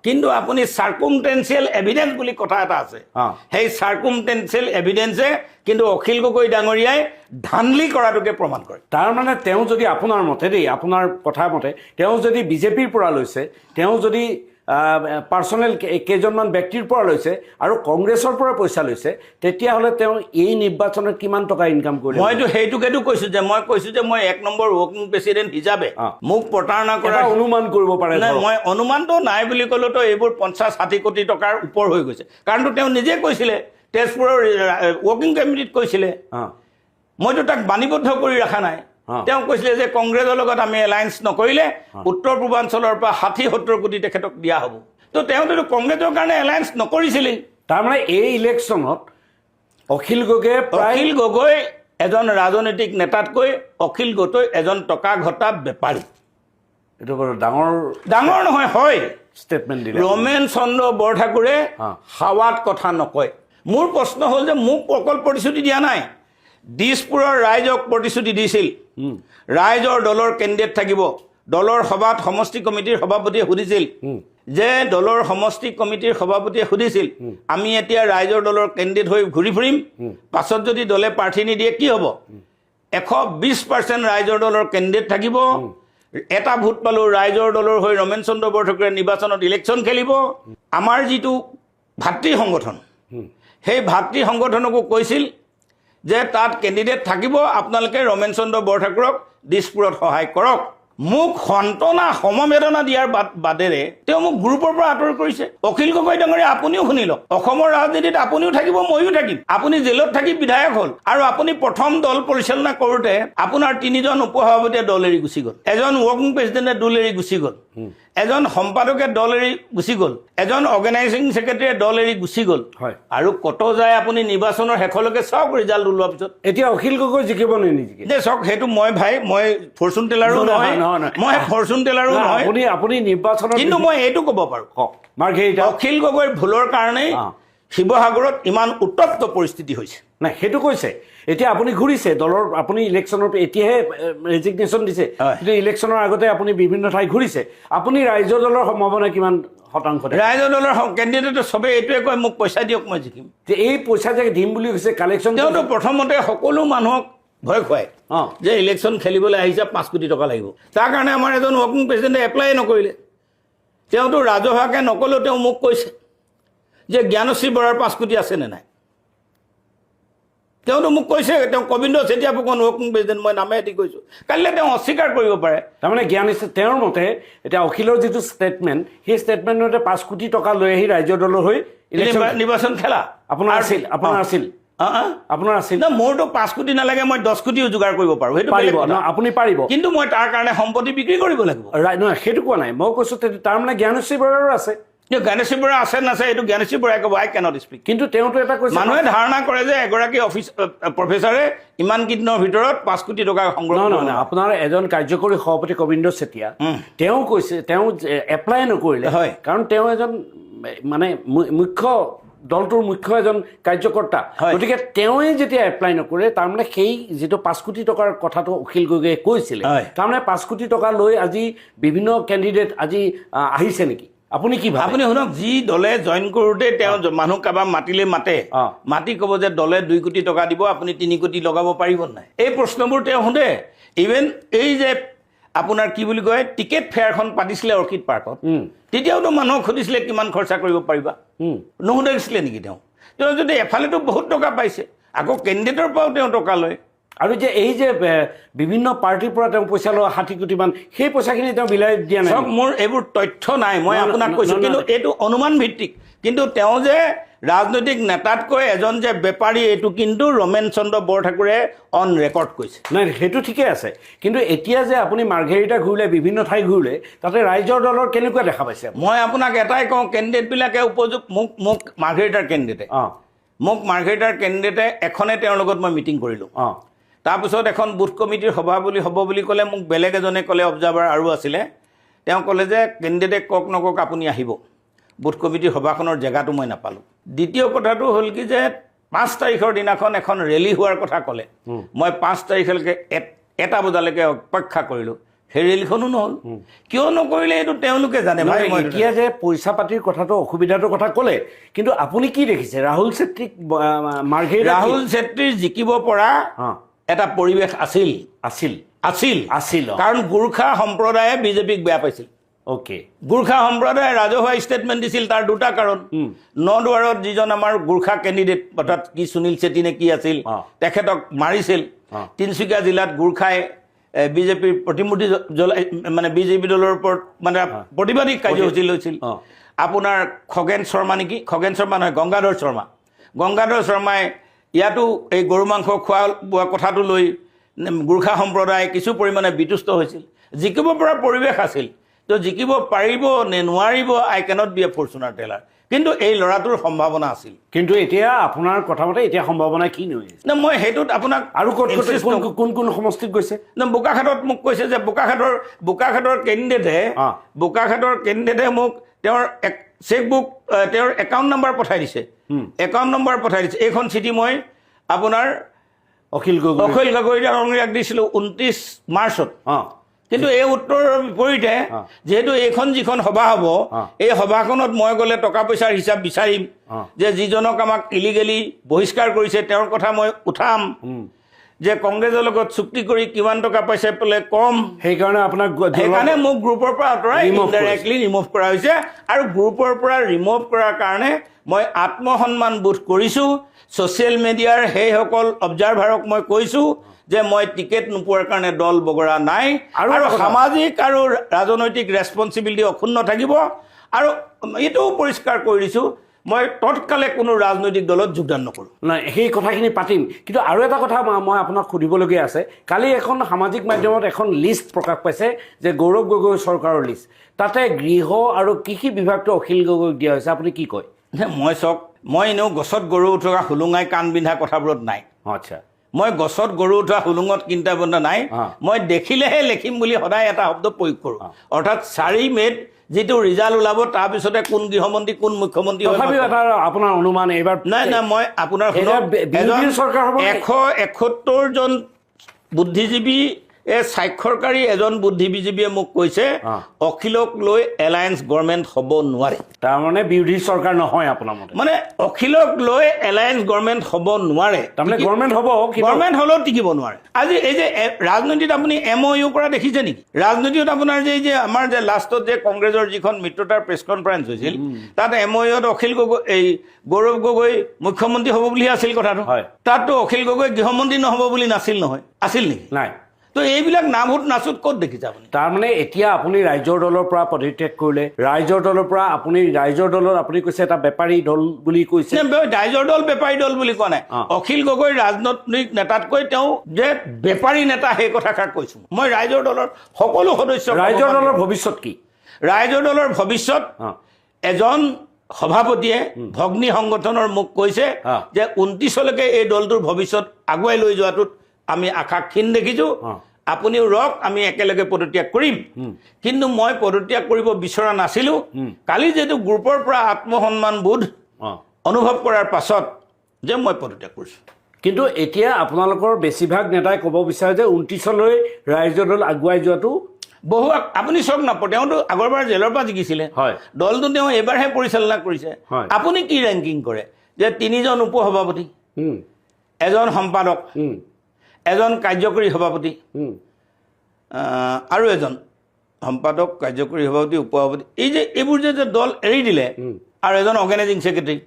কিন্তু আপুনি চাৰ্কুমটেঞ্চিয়েল এভিডেন্স বুলি কথা এটা আছে সেই চাৰ্কুমটেঞ্চিয়েল এভিডেন্সে কিন্তু অখিল গগৈ ডাঙৰীয়াই ধানলি কৰাটোকে প্ৰমাণ কৰে তাৰমানে তেওঁ যদি আপোনাৰ মতে দেই আপোনাৰ কথা মতে তেওঁ যদি বিজেপিৰ পৰা লৈছে তেওঁ যদি পাৰ্চনেল কেইজনমান ব্যক্তিৰ পৰা লৈছে আৰু কংগ্ৰেছৰ পৰা পইচা লৈছে তেতিয়াহ'লে তেওঁ এই নিৰ্বাচনত কিমান টকা ইনকাম কৰিলে মইতো সেইটোকেতো কৈছোঁ যে মই 1 নম্বৰ ৱৰ্কিং প্ৰেচিডেণ্ট হিচাপে মোক প্ৰতাৰণা কৰা অনুমান কৰিব পাৰে মই অনুমানটো নাই বুলি ক'লেতো এইবোৰ 50-60 কোটি টকাৰ ওপৰ হৈ গৈছে কাৰণতো তেওঁ নিজে কৈছিলে তেজপুৰৰ ৱৰ্কিং কমিটিত কৈছিলে মইতো তাক বাণীবদ্ধ কৰি ৰখা নাই তেওঁ কৈছিলে যে কংগ্ৰেছৰ লগত আমি এলায়েন্স নকৰিলে উত্তৰ পূৰ্বাঞ্চলৰ পৰা 60-70 কোটি তেখেতক দিয়া হ'ব তো তেওঁতো কংগ্ৰেছৰ কাৰণে এলায়েন্স নকৰিছিলেই তাৰমানে এই ইলেকশ্যনত অখিল গগৈ এজন ৰাজনৈতিক নেতাতকৈ অখিল গগৈ এজন টকা ঘটা বেপাৰী এইটো বৰ ডাঙৰ নহয় হয় ষ্টেটমেণ্ট দিলে ৰমেন চন্দ্ৰ বৰঠাকুৰে হাৱাত কথা নকয় মোৰ প্ৰশ্ন হ'ল যে মোক অকল প্ৰতিশ্ৰুতি দিয়া নাই দিছপুৰৰ ৰাইজক প্ৰতিশ্ৰুতি দিছিল ৰাইজৰ দলৰ কেণ্ডিডেট থাকিব দলৰ সভাত সমষ্টি কমিটিৰ সভাপতিয়ে সুধিছিল যে দলৰ সমষ্টি কমিটিৰ সভাপতিয়ে সুধিছিল আমি এতিয়া ৰাইজৰ দলৰ কেণ্ডিডেট হৈ ঘূৰি ফুৰিম পাছত যদি দলে প্ৰাৰ্থী নিদিয়ে কি হ'ব 120% ৰাইজৰ দলৰ কেণ্ডিডেট থাকিব এটা ভোট পালোঁ ৰাইজৰ দলৰ হৈ ৰমেন চন্দ্ৰ বৰঠাকুৰে নিৰ্বাচনত ইলেকশ্যন খেলিব আমাৰ যিটো ভাতৃ সংগঠন সেই ভাতৃ সংগঠনকো কৈছিল যে তাত কেণ্ডিডেট থাকিব আপোনালোকে ৰমেন চন্দ্ৰ বৰঠাকুৰক দিছপুৰত সহায় কৰক মোক সন্তনা সমবেদনা দিয়াৰ বাদেৰে তেওঁ মোক গ্ৰুপৰ পৰা আঁতৰ কৰিছে। অখিল গগৈ ডাঙৰীয়া, আপুনিও শুনি লওক, অসমৰ ৰাজনীতিত আপুনিও থাকিব, ময়ো থাকিম। আপুনি জেলত থাকি বিধায়ক হ'ল আৰু আপুনি প্ৰথম দল পৰিচালনা কৰোঁতে আপোনাৰ 3জন উপসভাপতিয়ে দল এৰি গুচি গ'ল, এজন ৱৰ্কিং প্ৰেচিডেণ্টে দল এৰি গুচি গ'ল, এজন সম্পাদকে দল এৰি গুচি গ'ল, এজন অৰ্গেনাইজিং ছেক্ৰেটাৰীয়ে দল এৰি গুচি গ'ল। আৰু কত যায় আপুনি নিৰ্বাচনৰ শেষলৈকে চাওক ৰিজাল্ট ওলোৱাৰ পিছত। এতিয়া অখিল গগৈ জিকিব নে নিজিকে? যে চাওক, সেইটো মই ফৰচুন টেলাৰো নহয়, মই ফৰচুন টেলাৰো নহয়, আপুনি নিৰ্বাচনত, কিন্তু মই এইটো ক'ব পাৰোঁ, মাৰ্ঘেৰিটা অখিল গগৈৰ ভুলৰ কাৰণেই শিৱসাগৰত ইমান উত্তপ্ত পৰিস্থিতি হৈছে। নাই, সেইটো কৈছে। এতিয়া আপুনি ঘূৰিছে দলৰ, আপুনি ইলেকশ্যনৰ এতিয়াহে ৰেজিগনেশ্যন দিছে, কিন্তু ইলেকশ্যনৰ আগতে আপুনি বিভিন্ন ঠাই ঘূৰিছে। আপুনি ৰাইজৰ দলৰ সম্ভাৱনা কিমান শতাংশ? ৰাইজৰ দলৰ কেণ্ডিডেটে চবেই এইটোৱে কয়, মোক পইচা দিয়ক, মই জিকিম। এই পইচা যে দিম বুলি কৈছে, কালেকশ্যন তেওঁতো প্ৰথমতে সকলো মানুহক ভয় খুৱায় যে ইলেকশ্যন খেলিবলৈ আহিছে, 5 কোটি টকা লাগিব। তাৰ কাৰণে আমাৰ এজন ৱৰ্কিং প্ৰেচিডেণ্টে এপ্লাই নকৰিলে। তেওঁতো ৰাজহুৱাকৈ নক'লেও তেওঁ মোক কৈছে যে জ্ঞানশ্ৰী বৰাৰ 5 কোটি আছেনে নাই। তেওঁতো মোক কৈছে, তেওঁ কবিন্দ চেতিয়া ফুকন ৱৰ্কিং প্ৰেচিডেণ্ট, মই নামেদি কৈছোঁ। কালিলৈ তেওঁ অস্বীকাৰ কৰিব পাৰে। তাৰমানে জ্ঞানশ্ৰী, তেওঁৰ মতে এতিয়া অখিলৰ যিটো ষ্টেটমেণ্ট, সেই ষ্টেটমেণ্টতে 5 কোটি টকা লৈ আহি ৰাইজৰ দলৰ হৈ নিৰ্বাচন খেলা আপোনাৰ আছিল ন? মোৰতো 5 কোটি নালাগে, মই 10 কোটিও যোগাৰ কৰিব পাৰোঁ, সেইটো পাৰিব ন? আপুনি পাৰিব, কিন্তু মই তাৰ কাৰণে সম্পত্তি বিক্ৰী কৰিব লাগিব। নহয়, সেইটো কোৱা নাই, মই কৈছোঁ তাৰমানে জ্ঞানশ্ৰী বৰাৰো আছে। জ্ঞানশ্ৰী বৰা আছে নাছে এইটো জ্ঞানশ্ৰী বৰাই ক'ব, আই কেনট স্পীক। কিন্তু তেওঁতো এটা কৈছে, মানুহে ধাৰণা কৰে যে এগৰাকী প্ৰফেচাৰে ইমান কেইদিনৰ ভিতৰত 5 কোটি টকা সংগ্ৰহ। নহয়, আপোনাৰ এজন কাৰ্যকৰী সভাপতি কবিন্দ চেতিয়া, তেওঁ কৈছে তেওঁ এপ্লাই নকৰিলে, হয়, কাৰণ তেওঁ এজন মানে দলটোৰ মুখ্য এজন কাৰ্যকৰ্তা, গতিকে তেওঁৱে যেতিয়া এপ্লাই নকৰে, তাৰমানে সেই যিটো 5 কোটি টকাৰ কথাটো অখিল গগৈয়ে কৈছিলে, তাৰমানে 5 কোটি টকা লৈ আজি বিভিন্ন কেণ্ডিডেট আজি আহিছে নেকি? আপুনি কি ভাবে? আপুনি শুনক, যি দলে জইন কৰোঁতে তেওঁ মানুহ কাৰোবাৰ মাতি ক'ব যে দলে 2 কোটি টকা দিব, আপুনি 3 কোটি লগাব পাৰিব নাই, এই প্ৰশ্নবোৰ তেওঁ সোধে। ইভেন এই যে আপোনাৰ কি বুলি কয়, টিকেট ফেয়াৰখন পাতিছিলে অৰ্কিড পাৰ্কত, তেতিয়াওতো মানুহক সুধিছিলে কিমান খৰচা কৰিব পাৰিবা, নুসুধিছিলে নেকি? তেওঁ যদি এফালেতো বহুত টকা পাইছে, আকৌ কেণ্ডিডেটৰ পৰাও তেওঁ টকা লয়। আৰু যে এই যে বিভিন্ন পাৰ্টিৰ পৰা তেওঁ পইচা লোৱা 60 কোটি মান, সেই পইচাখিনি তেওঁ বিলাই দিয়া নাই। মোৰ এইবোৰ তথ্য নাই, মই আপোনাক কৈছোঁ, কিন্তু এইটো অনুমান ভিত্তিক। কিন্তু তেওঁ যে ৰাজনৈতিক নেতাতকৈ এজন যে বেপাৰী, এইটো কিন্তু ৰমেন চন্দ্ৰ বৰঠাকুৰে অন ৰেকৰ্ড কৈছে। নাই, সেইটো ঠিকে আছে, কিন্তু এতিয়া যে আপুনি মাৰ্ঘেৰিটা ঘূৰিলে, বিভিন্ন ঠাই ঘূৰিলে, তাতে ৰাইজৰ দলৰ কেনেকুৱা দেখা পাইছে? মই আপোনাক এটাই কওঁ, কেণ্ডিডেটবিলাকে উপযুক্ত। মোক মাৰ্ঘেৰিটাৰ কেণ্ডিডেটে এখনে তেওঁৰ লগত মই মিটিং কৰিলোঁ। তাৰপিছত এখন বুথ কমিটিৰ সভা হ'ব বুলি ক'লে, মোক বেলেগ এজনে ক'লে, অবজাৰ্ভাৰ আৰু আছিলে, তেওঁ ক'লে যে কেণ্ডিডেটে কওক নকওক আপুনি আহিব। বুথ কমিটিৰ সভাখনৰ জেগাটো মই নাপালোঁ। দ্বিতীয় কথাটো হ'ল কি যে 5 তাৰিখৰ দিনাখন এখন ৰেলী হোৱাৰ কথা ক'লে, মই 5 তাৰিখলৈকে 1টা বজালৈকে অপেক্ষা কৰিলোঁ, সেই ৰেলীখনো নহ'ল। কিয় নকৰিলে এইটো তেওঁলোকে জানে। এতিয়া যে পইচা পাতিৰ কথাটো, অসুবিধাটোৰ কথা ক'লে, কিন্তু আপুনি কি দেখিছে ৰাহুল চেত্ৰীক ৰাহুল চেত্ৰীৰ জিকিব পৰা এটা পৰিৱেশ আছিল, কাৰণ গোৰ্খা সম্প্ৰদায়ে বিজেপিক বেয়া পাইছিল। গোৰ্খা সম্প্ৰদায়ে ৰাজহুৱা ষ্টেটমেণ্ট দিছিল, তাৰ 2টা কাৰণ। নদুৱাৰত যিজন আমাৰ গোৰ্খা কেণ্ডিডেট, অৰ্থাৎ কি সুনীল চেত্ৰী নে কি আছিল, তেখেতক মাৰিছিল। তিনিচুকীয়া জিলাত গোৰ্খাই বিজেপিৰ প্ৰতিমূৰ্তি মানে বিজেপি দলৰ ওপৰত মানে প্ৰতিবাদী কাৰ্যসূচী লৈছিল। আপোনাৰ খগেন শৰ্মা নহয়, গংগাধৰ শৰ্মাই ইয়াতো এই গৰু মাংস খোৱা কথাটো লৈ গোৰ্খা সম্প্ৰদায় কিছু পৰিমাণে বিতুষ্ট হৈছিল। জিকিব পৰা পৰিৱেশ আছিল, তো জিকিব পাৰিব নে নোৱাৰিব, আই cannot B A Fortuner teller, কিন্তু এই ল'ৰাটোৰ সম্ভাৱনা আছিল। কিন্তু এতিয়া আপোনাৰ কথা মতে এতিয়া সম্ভাৱনা কি নহয়? মই সেইটোত আপোনাক আৰু কোন সমষ্টিত গৈছে? বোকাখাটত মোক কৈছে যে বোকাখাটৰ কেণ্ডিডেটে মোক তেওঁৰ চেকবুক, তেওঁৰ একাউণ্ট নম্বৰ পঠাই দিছে। এইখন চিঠি মই আপোনাৰ অখিল গগৈ ডাঙৰীয়াক দিছিলোঁ 29 মাৰ্চত। কিন্তু এই উত্তৰৰ বিপৰীতে যেহেতু এইখন যিখন সভা হ'ব, এই সভাখনত মই গ'লে টকা পইচাৰ হিচাপ বিচাৰিম, যে যিজনক আমাক ইলিগেলি বহিষ্কাৰ কৰিছে তেওঁৰ কথা মই উঠাম, যে কংগ্ৰেছৰ লগত চুক্তি কৰি কিমান টকা পাইছে বোলে কম, সেইকাৰণে আপোনাক সেইকাৰণে মোক গ্ৰুপৰ পৰা আঁতৰাই Remove ইনডাইৰেক্টলি ৰিমুভ কৰা হৈছে। আৰু গ্ৰুপৰ পৰা ৰিমুভ কৰাৰ কাৰণে মই আত্মসন্মান বোধ কৰিছোঁ। ছ'চিয়েল মিডিয়াৰ সেইসকল অবজাৰ্ভাৰক মই কৈছোঁ যে মই টিকেট নোপোৱাৰ কাৰণে দল বগৰা নাই, আৰু সামাজিক আৰু ৰাজনৈতিক ৰেছপনচিবিলিটি অক্ষুণ্ণ থাকিব। আৰু এইটোও পৰিষ্কাৰ কৰি দিছোঁ, মই তৎকালে কোনো ৰাজনৈতিক দলত যোগদান নকৰোঁ। নাই, সেই কথাখিনি পাতিম, কিন্তু আৰু এটা কথা মই আপোনাক সুধিবলগীয়া আছে। কালি এখন সামাজিক মাধ্যমত এখন লিষ্ট প্ৰকাশ পাইছে যে গৌৰৱ গগৈ চৰকাৰৰ লিষ্ট, তাতে গৃহ আৰু কৃষি বিভাগটো অখিল গগৈক দিয়া হৈছে। আপুনি কি কয়? মই চাওক, মই এনেও গছত গৰু উঠা হুলুঙাই কাণ বিন্ধা কথাবোৰত নাই। আচ্ছা, মই গছত গৰু উঠা হুলুঙত কিন্তা বন্ধা নাই। মই দেখিলেহে লিখিম বুলি সদায় এটা শব্দ প্ৰয়োগ কৰোঁ। অৰ্থাৎ 4 মে'ত যিটো ৰিজাল্ট ওলাব তাৰপিছতে কোন গৃহমন্ত্ৰী কোন মুখ্যমন্ত্ৰী তথাপিও এটা আপোনাৰ অনুমান এইবাৰ নাই। মই আপোনাৰ 171জন বুদ্ধিজীৱী স্বাক্ষৰকাৰী এজন বুদ্ধিজীৱীয়ে মোক কৈছে অখিলক লৈ এলায়েন্স গভৰ্ণমেণ্ট হ'ব নোৱাৰে। তাৰমানে বিৰোধী চৰকাৰ নহয় আপোনাৰ মতে? মানে অখিলক লৈ এলায়েন্স গভৰ্ণমেণ্ট হ'ব নোৱাৰে। তাৰমানে গভৰ্ণমেণ্ট হ'ব, গভৰ্ণমেণ্ট হ'লেও টিকিব নোৱাৰে। আজি এই যে ৰাজনীতিত আপুনি MOU কৰা দেখিছে নেকি? ৰাজনীতিত আপোনাৰ যে আমাৰ যে লাষ্টত যে কংগ্ৰেছৰ যিখন মিত্ৰতাৰ প্ৰেছ কনফাৰেন্স হৈছিল, তাত MOUত অখিল গগৈ গৌৰৱ গগৈ মুখ্যমন্ত্ৰী হ'ব বুলি আছিল কথাটো। তাততো অখিল গগৈ গৃহমন্ত্ৰী নহ'ব বুলি নাছিল নহয়, আছিল নেকি? নাই। তো এইবিলাক নামুত নাচুত ক'ত দেখিছে আপুনি? তাৰমানে এতিয়া আপুনি ৰাইজৰ দলৰ পৰা পদত্যাগ কৰিলে, ৰাইজৰ দলৰ পৰা আপুনি ৰাইজৰ দলত আপুনি কৈছে এটা বেপাৰী দল বুলি কৈছে। ৰাইজৰ দল বেপাৰী দল বুলি কোৱা নাই। অখিল গগৈ ৰাজনৈতিক নেতাতকৈ তেওঁ যে বেপাৰী নেতা সেই কথাষাৰ কৈছোঁ। মই ৰাইজৰ দলৰ সকলো সদস্য। ৰাইজৰ দলৰ ভৱিষ্যত কি? ৰাইজৰ দলৰ ভৱিষ্যত এজন সভাপতিয়ে ভগ্নী সংগঠনৰ মোক কৈছে যে 29লৈকে এই দলটোৰ ভৱিষ্যত আগুৱাই লৈ যোৱাটোত আমি আশা ক্ষীণ দেখিছোঁ। আপুনিও ৰওক, আমি একেলগে পদত্যাগ কৰিম। কিন্তু মই পদত্যাগ কৰিব বিচৰা নাছিলোঁ। কালি যিহেতু গ্ৰুপৰ পৰা আত্মসন্মান বোধ অনুভৱ কৰাৰ পাছত যে মই পদত্যাগ কৰিছোঁ। কিন্তু এতিয়া আপোনালোকৰ বেছিভাগ নেতাই ক'ব বিচাৰে যে 29লৈ ৰাইজৰ দল আগুৱাই যোৱাটো বহু আপুনি চাওক না, তেওঁতো আগৰবাৰ জেলৰ পৰা জিকিছিলে, দলটো তেওঁ এইবাৰহে পৰিচালনা কৰিছে। আপুনি কি ৰেংকিং কৰে যে 3জন উপসভাপতি, এজন সম্পাদক, এজন কাৰ্যকৰী সভাপতি, আৰু এজন সম্পাদক, কাৰ্যকৰী সভাপতি, উপসভাপতি, এইবোৰ যে দল এৰি দিলে, আৰু এজন অৰ্গেনাইজিং ছেক্ৰেটাৰী,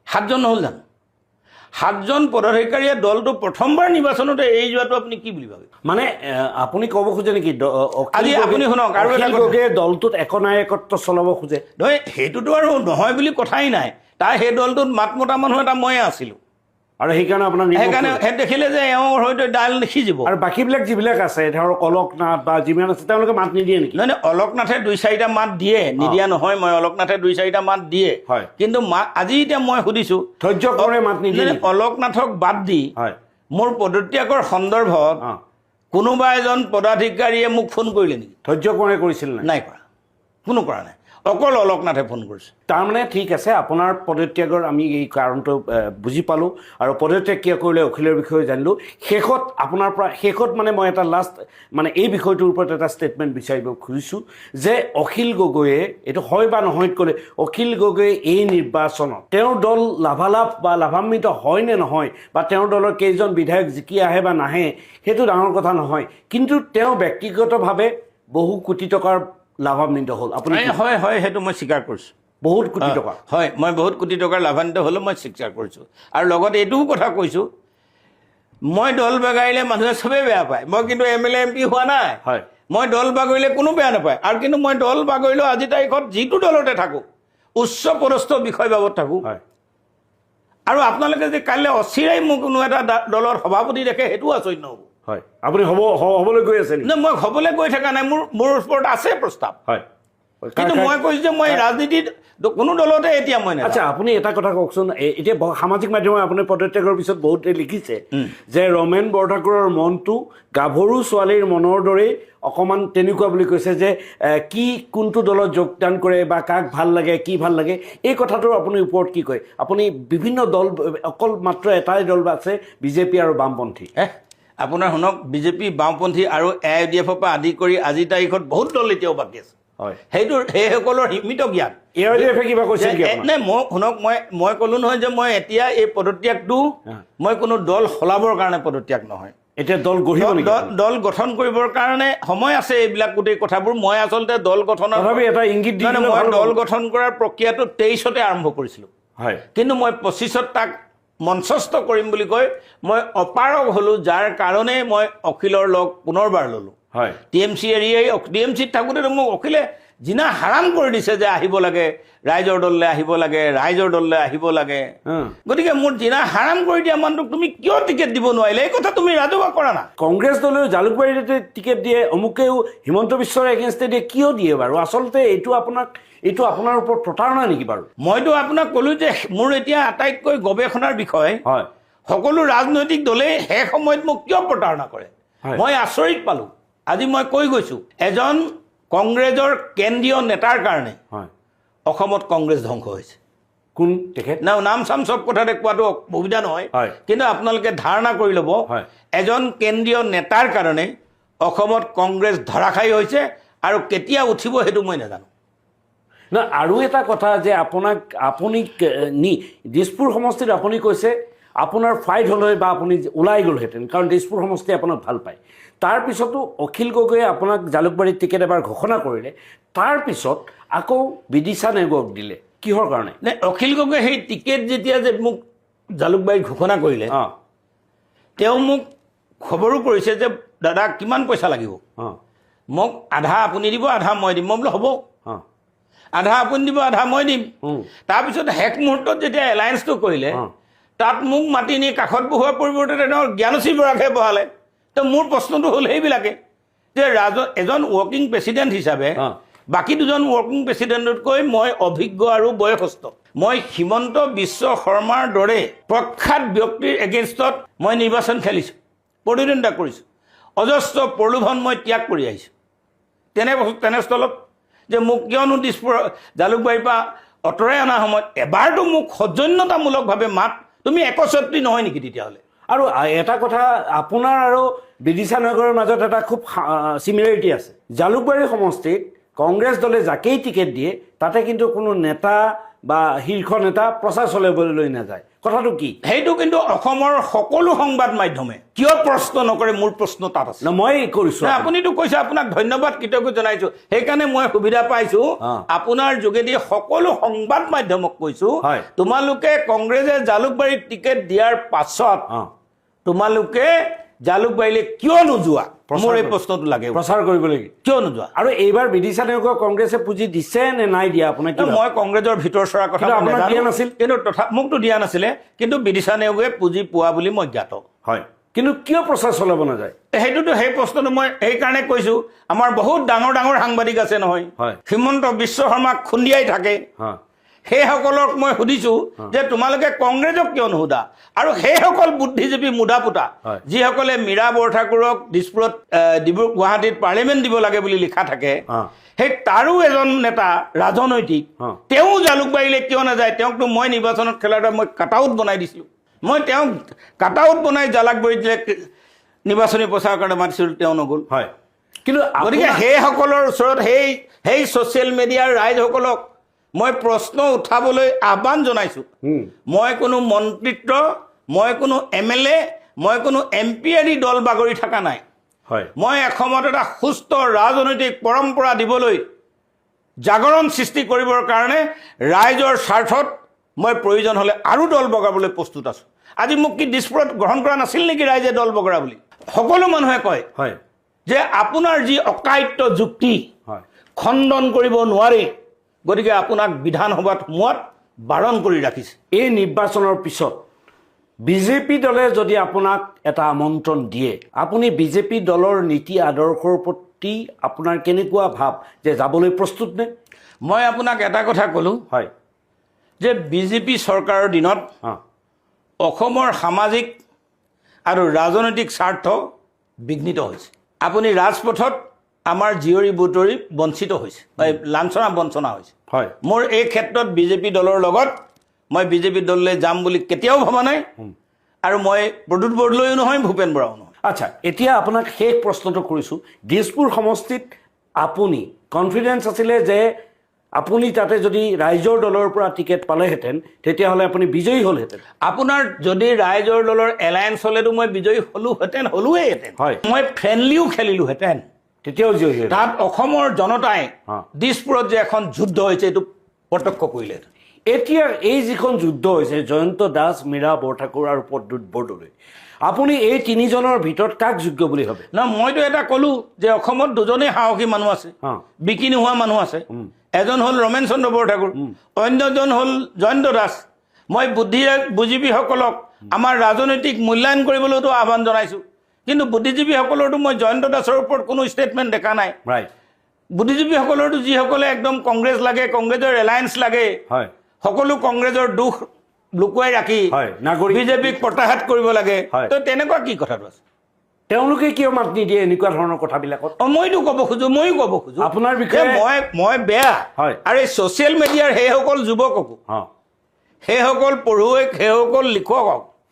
7জন নহ'ল জানো? 7জন পদাধিকাৰীয়ে দলটো প্ৰথমবাৰ নিৰ্বাচনতে এৰি যোৱাটো আপুনি কি বুলি ভাবে? মানে আপুনি ক'ব খোজে নেকি আজি আপুনি শুনক, আৰু এটা দলটোত একনায়কত্ব চলাব খোজে? নহয়, সেইটোতো আৰু নহয় বুলি কথাই নাই। তাৰ সেই দলটোত মাত মতা মানুহ এটা ময়ে আছিলোঁ, আৰু সেইকাৰণে আপোনাৰ সেইকাৰণে দেখিলে যে এওঁৰ হয়তো ডাইল সিজিব। আৰু বাকীবিলাক যিবিলাক আছে ধৰক অলকনাথ বা যিমান আছে তেওঁলোকে মাত নিদিয়ে নেকি? নহয়, অলকনাথে 2-4টা মাত দিয়ে, নিদিয়া নহয়। মই অলকনাথে 2-4টা মাত দিয়ে, কিন্তু আজি এতিয়া মই সুধিছোঁ ধৈৰ্য কৰে মাত নিদিয়ে। অলকনাথক বাদ দি মোৰ পদত্যাগৰ সন্দৰ্ভত কোনোবা এজন পদাধিকাৰীয়ে মোক ফোন কৰিলে নেকি? ধৈৰ্য কৰে কৰিছিল নাই কৰা, কোনো কৰা নাই, অকল অলকনাথে ফোন কৰিছে। তাৰমানে ঠিক আছে, আপোনাৰ পদত্যাগৰ আমি এই কাৰণটো বুজি পালোঁ, আৰু পদত্যাগ কিয় কৰিলে অখিলৰ বিষয়ে জানিলোঁ। শেষত আপোনাৰ পৰা মানে মই এটা লাষ্ট মানে এই বিষয়টোৰ ওপৰত এটা ষ্টেটমেণ্ট বিচাৰিব খুজিছোঁ যে অখিল গগৈয়ে এইটো হয় বা নহয় ক'লে, অখিল গগৈয়ে এই নিৰ্বাচনত তেওঁৰ দল লাভালাভ বা লাভান্বিত হয় নে নহয়, বা তেওঁৰ দলৰ কেইজন বিধায়ক জিকি আহে বা নাহে সেইটো ডাঙৰ কথা নহয়, কিন্তু তেওঁ ব্যক্তিগতভাৱে বহু কোটি টকাৰ লাভান্বিত হ'ল। আপুনি হয়, সেইটো মই স্বীকাৰ কৰিছোঁ। বহুত কোটি টকা, হয়, মই বহুত কোটি টকাৰ লাভান্বিত হ'লেও মই স্বীকাৰ কৰিছোঁ। আৰু লগতে এইটোও কথা কৈছোঁ, মই দল বাগৰিলে মানুহে চবেই বেয়া পায়, মই কিন্তু MLA MP হোৱা নাই। মই দল বাগৰিলে কোনো বেয়া নাপায়। আৰু কিন্তু মই দল বাগৰিলেও আজি তাৰিখত যিটো দলতে থাকোঁ, উচ্চ পদস্থ বিষয় বাবদ থাকোঁ। আৰু আপোনালোকে যে কাইলৈ অচিৰেই মোক কোনো এটা দলৰ সভাপতি দেখে, সেইটোও আচৰিত নহ'ব। হয়, আপুনি হ'বলৈ গৈ আছে? মই হ'বলৈ গৈ থকা নাই, মোৰ ওপৰত আছে প্ৰস্তাৱ। কিন্তু মই কৈছোঁ যে মই ৰাজনীতিত কোনো দলতে এতিয়া মই নাই। আচ্ছা, আপুনি এটা কথা কওকচোন, এতিয়া সামাজিক মাধ্যমত আপুনি পদত্যাগৰ পিছত বহুতে লিখিছে যে ৰমেন বৰঠাকুৰৰ মনটো গাভৰু ছোৱালীৰ মনৰ দৰেই অকণমান তেনেকুৱা বুলি কৈছে, যে কি কোনটো দলত যোগদান কৰে বা কাক ভাল লাগে, কি ভাল লাগে, এই কথাটোৰ আপুনি ওপৰত কি কয়? আপুনি বিভিন্ন দল, অকল মাত্ৰ এটাই দল আছে BJP আৰু বামপন্থী। আপোনাৰ শুনক, BJP, বাওঁপন্থী আৰু AIDF পৰা আদি কৰি আজিৰ তাৰিখত বহুত দল এতিয়াও বাকী আছে। হয় সেইসকলৰ সীমিত জ্ঞান ARDF-এ কিবা কৈছে নেকি আপোনাক? নাই মই শুনক মই ক'লো নহয় যে মই এতিয়া এই পদত্যাগটো মই কোনো দল সলাবৰ কাৰণে পদত্যাগ নহয় এতিয়া দল গঢ়িব নেকি? দল গঠন কৰিবৰ কাৰণে সময় আছে এইবিলাক গোটেই কথাবোৰ মই আচলতে দল গঠনৰ তথাপি এটা ইংগিত দি দিলে মই ভাল দল হ'ব। গঠন কৰাৰ প্ৰক্ৰিয়াটো 23তে আৰম্ভ কৰিছিলোঁ হয় কিন্তু মই 25ত তাক মঞ্চস্থ কৰিম বুলি কৈ মই অপাৰগ হ'লোঁ যাৰ কাৰণে মই অখিলৰ লগ পুনৰবাৰ ল'লোঁ হয় TMC এৰিয়াই TMCত থাকোঁতে মোক অখিলে যিনা হাৰাম কৰি দিছে যে আহিব লাগে ৰাইজৰ দললৈ আহিব লাগে ৰাইজৰ দললৈ আহিব লাগে গতিকে মোৰ যিনা হাৰাম কৰি দিয়া মানুহটোক তুমি কিয় টিকেট দিব নোৱাৰিলে এই কথা তুমি ৰাজহুৱা কৰা না কংগ্ৰেছ দলেও জালুকবাৰীতে টিকেট দিয়ে অমুকেও হিমন্ত বিশ্বৰ এগেইনষ্টে দিয়ে কিয় দিয়ে বাৰু আচলতে এইটো আপোনাৰ ওপৰত প্ৰতাৰণা নেকি বাৰু? মইতো আপোনাক ক'লোঁ যে মোৰ এতিয়া আটাইতকৈ গৱেষণাৰ বিষয় হয় সকলো ৰাজনৈতিক দলেই শেষ সময়ত মোক কিয় প্ৰতাৰণা কৰে হয়। মই আচৰিত পালোঁ আজি মই কৈ গৈছোঁ এজন কংগ্ৰেছৰ কেন্দ্ৰীয় নেতাৰ কাৰণে হয় অসমত কংগ্ৰেছ ধ্বংস হৈছে কোন তেখেত? নাম চাম চব কথা দেখুৱাটো অসুবিধা নহয় হয়। কিন্তু আপোনালোকে ধাৰণা কৰি ল'ব হয়। এজন কেন্দ্ৰীয় নেতাৰ কাৰণে অসমত কংগ্ৰেছ ধৰাশায়ী হৈছে আৰু কেতিয়া উঠিব সেইটো মই নাজানো না আৰু এটা কথা যে আপুনি দিছপুৰ সমষ্টিত আপুনি কৈছে আপোনাৰ ফাইট হ'লে বা আপুনি ওলাই গ'লহেঁতেন কাৰণ দিছপুৰ সমষ্টি আপোনাক ভাল পায় তাৰপিছতো অখিল গগৈয়ে আপোনাক জালুকবাৰীত টিকেট এবাৰ ঘোষণা কৰিলে তাৰপিছত আকৌ বিদিশা নেওগক দিলে কিহৰ কাৰণে? নে অখিল গগৈ সেই টিকেট যেতিয়া যে মোক জালুকবাৰীত ঘোষণা কৰিলে অঁ তেওঁ মোক খবৰো কৰিছে যে দাদা কিমান পইচা লাগিব অঁ মোক আধা আপুনি দিব আধা মই দিম মই বোলো হ'ব অঁ আধা আপুনি দিব আধা মই দিম তাৰপিছত শেষ মুহূৰ্তত যেতিয়া এলায়েন্সটো কৰিলে তাত মোক মাতি নি কাষত বহোৱাৰ পৰিৱৰ্তে তেওঁ জ্ঞানশ্ৰী বৰাকহে বহালে তো মোৰ প্ৰশ্নটো হ'ল সেইবিলাকে যে এজন ৱৰ্কিং প্ৰেচিডেণ্ট হিচাপে বাকী দুজন ৱৰ্কিং প্ৰেচিডেণ্টতকৈ মই অভিজ্ঞ আৰু বয়সস্থ মই হিমন্ত বিশ্ব শৰ্মাৰ দৰে প্ৰখ্যাত ব্যক্তিৰ এগেইনষ্টত মই নিৰ্বাচন খেলিছোঁ প্ৰতিদ্বন্দ্বিতা কৰিছোঁ অজস্ৰ প্ৰলোভন মই ত্যাগ কৰি আহিছোঁ তেনেস্থলত যে মোক কিয়নো দিছপুৰ জালুকবাৰীৰ পৰা অঁতৰাই অনা সময়ত এবাৰতো মোক সৌজন্যতামূলকভাৱে মাত তুমি একচ্ছত্ৰী নহয় নেকি তেতিয়াহ'লে আৰু এটা কথা আপোনাৰ আৰু বিদিশা নেওগৰ মাজত এটা খুব চিমিলাৰিটি আছে জালুকবাৰী সমষ্টিত কংগ্ৰেছ দলে যাকেই টিকেট দিয়ে তাতে কিন্তু কোনো নেতা বা শীৰ্ষ নেতা প্ৰচাৰ চলাবলৈ নাযায় কথাটো কি? সেইটো কিন্তু অসমৰ সকলো সংবাদ মাধ্যমে কিয় প্ৰশ্ন নকৰে মোৰ প্ৰশ্ন তাত আছে মই কৰিছোঁ আপুনিতো কৈছে আপোনাক ধন্যবাদ কৃতজ্ঞ জনাইছোঁ সেইকাৰণে মই সুবিধা পাইছোঁ আপোনাৰ যোগেদি সকলো সংবাদ মাধ্যমক কৈছোঁ তোমালোকে কংগ্ৰেছে জালুকবাৰীত টিকেট দিয়াৰ পাছত তোমালোকে জালুকবাৰীলৈ কিয় নোযোৱা মোৰ এই প্ৰশ্নটো লাগে প্ৰচাৰ কৰিব লাগে কিয় নোযোৱা আৰু এইবাৰ বিদিশা নেওগক কংগ্ৰেছে পুঁজি দিছে নে নাই দিয়া আপোনাক? মই কংগ্ৰেছৰ ভিতৰ চৰা কথা দিয়া নাছিল কিন্তু মোকতো দিয়া নাছিলে কিন্তু বিদিশা নেওগে পুঁজি পোৱা বুলি মই জ্ঞাত হয় কিন্তু কিয় প্ৰচাৰ চলাব নাযায় সেইটোতো সেই প্ৰশ্নটো মই সেইকাৰণে কৈছোঁ আমাৰ বহুত ডাঙৰ ডাঙৰ সাংবাদিক আছে নহয় হিমন্ত বিশ্ব শৰ্মাক খুন্দিয়াই থাকে সেইসকলক মই সুধিছোঁ যে তোমালোকে কংগ্ৰেছক কিয় নুসুধা আৰু সেইসকল বুদ্ধিজীৱী মুধা পোতা যিসকলে মীৰা বৰঠাকুৰক দিছপুৰত গুৱাহাটীত পাৰ্লিমেণ্ট দিব লাগে বুলি লিখা থাকে সেই তাৰো এজন নেতা ৰাজনৈতিক তেওঁ জালুকবাৰীলৈ কিয় নাযায় তেওঁকতো মই নিৰ্বাচনত খেলাৰ মই কাটাউট বনাই দিছিলোঁ মই তেওঁক কাটাউট বনাই জালুকবাৰীত নিৰ্বাচনী প্ৰচাৰৰ কাৰণে মাতিছিলোঁ তেওঁ নগ'ল কিন্তু গতিকে সেইসকলৰ ওচৰত সেই ছ'চিয়েল মিডিয়াৰ ৰাইজসকলক মই প্ৰশ্ন উঠাবলৈ আহ্বান জনাইছোঁ মই কোনো মন্ত্ৰিত্ব মই কোনো MLA মই কোনো MP আদি দল বাগৰি থকা নাই মই এসময়ত এটা সুস্থ ৰাজনৈতিক পৰম্পৰা দিবলৈ জাগৰণ সৃষ্টি কৰিবৰ কাৰণে ৰাইজৰ স্বাৰ্থত মই প্ৰয়োজন হ'লে আৰু দল বগাবলৈ প্ৰস্তুত আছোঁ আজি মোক কি দিছপুৰত গ্ৰহণ কৰা নাছিল নেকি ৰাইজে দল বগৰা বুলি সকলো মানুহে কয় যে আপোনাৰ যি অকায়িত্ব যুক্তি খণ্ডন কৰিব নোৱাৰে গতিকে আপোনাক বিধানসভাত সোমোৱাত বাৰণ কৰি ৰাখিছে এই নিৰ্বাচনৰ পিছত বিজেপি দলে যদি আপোনাক এটা আমন্ত্ৰণ দিয়ে আপুনি বিজেপি দলৰ নীতি আদৰ্শৰ প্ৰতি আপোনাৰ কেনেকুৱা ভাৱ যে যাবলৈ প্ৰস্তুত নে? মই আপোনাক এটা কথা ক'লোঁ যে বিজেপি চৰকাৰৰ দিনত অসমৰ সামাজিক আৰু ৰাজনৈতিক স্বাৰ্থ বিঘ্নিত হৈছে আপুনি ৰাজপথত আমাৰ জীয়ৰী বুটৰি বঞ্চিত হৈছে লাঞ্ছনা বঞ্চনা হৈছে মোৰ এই ক্ষেত্ৰত বিজেপি দলৰ লগত মই বিজেপি দললৈ যাম বুলি কেতিয়াও ভবা নাই আৰু মই প্ৰদ্যুৎ বৰদলৈও নহয় ভূপেন বৰাও নহয় আচ্ছা এতিয়া আপোনাক শেষ প্ৰশ্নটো কৰিছোঁ দিছপুৰ সমষ্টিত আপুনি কনফিডেন্স আছিলে যে আপুনি তাতে যদি ৰাইজৰ দলৰ পৰা টিকেট পালেহেঁতেন তেতিয়াহ'লে আপুনি বিজয়ী হ'লহেঁতেন আপোনাৰ যদি ৰাইজৰ দলৰ এলায়েন্স হ'লেতো মই বিজয়ী হ'লোহেঁতেন হয়। মই ফ্ৰেণ্ডলিও খেলিলোহেঁতেন তেতিয়াও জয়ী হ'ল তাত অসমৰ জনতাই অঁ। দিছপুৰত যে এখন যুদ্ধ হৈছে এইটো প্ৰত্যক্ষ কৰিলেহেঁতেন এতিয়া এই যিখন যুদ্ধ হৈছে জয়ন্ত দাস মীৰা বৰঠাকুৰ আৰু প্ৰদ্যুৎ বৰদলৈ আপুনি এই তিনিজনৰ ভিতৰত কাক যোগ্য বুলি ভাবে মইতো এটা ক'লো যে অসমত দুজনেই সাহসী মানুহ আছে অঁ। বিকি নোহোৱা মানুহ আছে এজন হ'ল ৰমেন চন্দ্ৰ বৰঠাকুৰ অন্যজন হ'ল জয়ন্ত দাস মই বুদ্ধিজীৱীসকলক আমাৰ ৰাজনৈতিক মূল্যায়ন কৰিবলৈতো আহ্বান জনাইছোঁ কিন্তু বুদ্ধিজীৱীসকলৰতো মই জয়ন্ত দাসৰ ওপৰত কোনো ষ্টেটমেণ্ট দেখা নাই ৰাইট বুদ্ধিজীৱীসকলৰতো যিসকলে একদম কংগ্ৰেছ লাগে কংগ্ৰেছৰ এলায়েন্স লাগে হয় সকলো কংগ্ৰেছৰ দুখ লুকুৱাই ৰাখি হয় নাগৰিক বিজেপিক প্ৰত্যাঘাত কৰিব লাগে হয়। তো তেনেকুৱা কি কথাটো আছে তেওঁলোকে কিয় মাত নিদিয়ে এনেকুৱা ধৰণৰ কথাবিলাকত মইতো ক'ব খোজো আপোনাৰ যে বিষয়ে মই বেয়া হয়। আৰু এই ছ'চিয়েল মিডিয়াৰ সেইসকল যুৱককো অঁ সেইসকল পঢ়ুৱৈক সেইসকল লিখকক